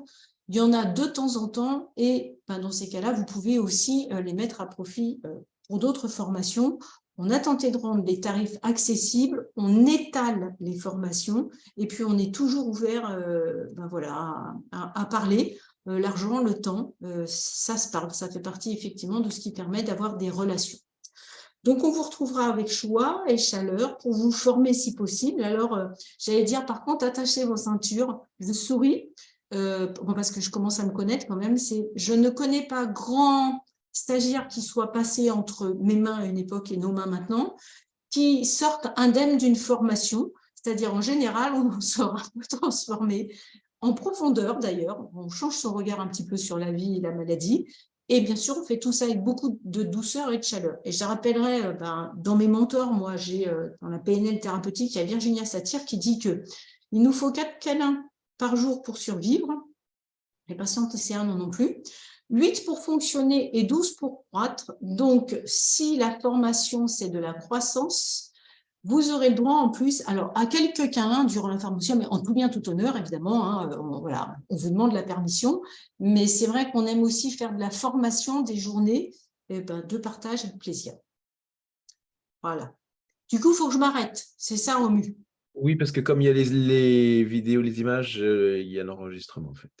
Il y en a de temps en temps et dans ces cas-là, vous pouvez aussi les mettre à profit pour d'autres formations. On a tenté de rendre les tarifs accessibles, on étale les formations et puis on est toujours ouvert à parler. L'argent, le temps, ça se parle, ça fait partie effectivement de ce qui permet d'avoir des relations. Donc, on vous retrouvera avec joie et chaleur pour vous former si possible. Alors, j'allais dire, par contre, attachez vos ceintures. Je souris, parce que je commence à me connaître quand même. Je ne connais pas grand stagiaire qui soit passé entre mes mains à une époque et nos mains maintenant, qui sortent indemnes d'une formation. C'est-à-dire, en général, on sort un peu transformé, en profondeur d'ailleurs. On change son regard un petit peu sur la vie et la maladie. Et bien sûr, on fait tout ça avec beaucoup de douceur et de chaleur. Et je rappellerai, dans mes mentors, moi, j'ai dans la PNL thérapeutique, il y a Virginia Satir qui dit qu'il nous faut 4 câlins par jour pour survivre. Les patients TCA non plus. 8 pour fonctionner et 12 pour croître. Donc, si la formation, c'est de la croissance, vous aurez le droit en plus à quelques câlins durant la formation, mais en tout bien, tout honneur, évidemment. On vous demande la permission, mais c'est vrai qu'on aime aussi faire de la formation des journées de partage et de plaisir. Voilà. Du coup, il faut que je m'arrête. C'est ça, Romu. Oui, parce que comme il y a les vidéos, les images, il y a l'enregistrement en fait.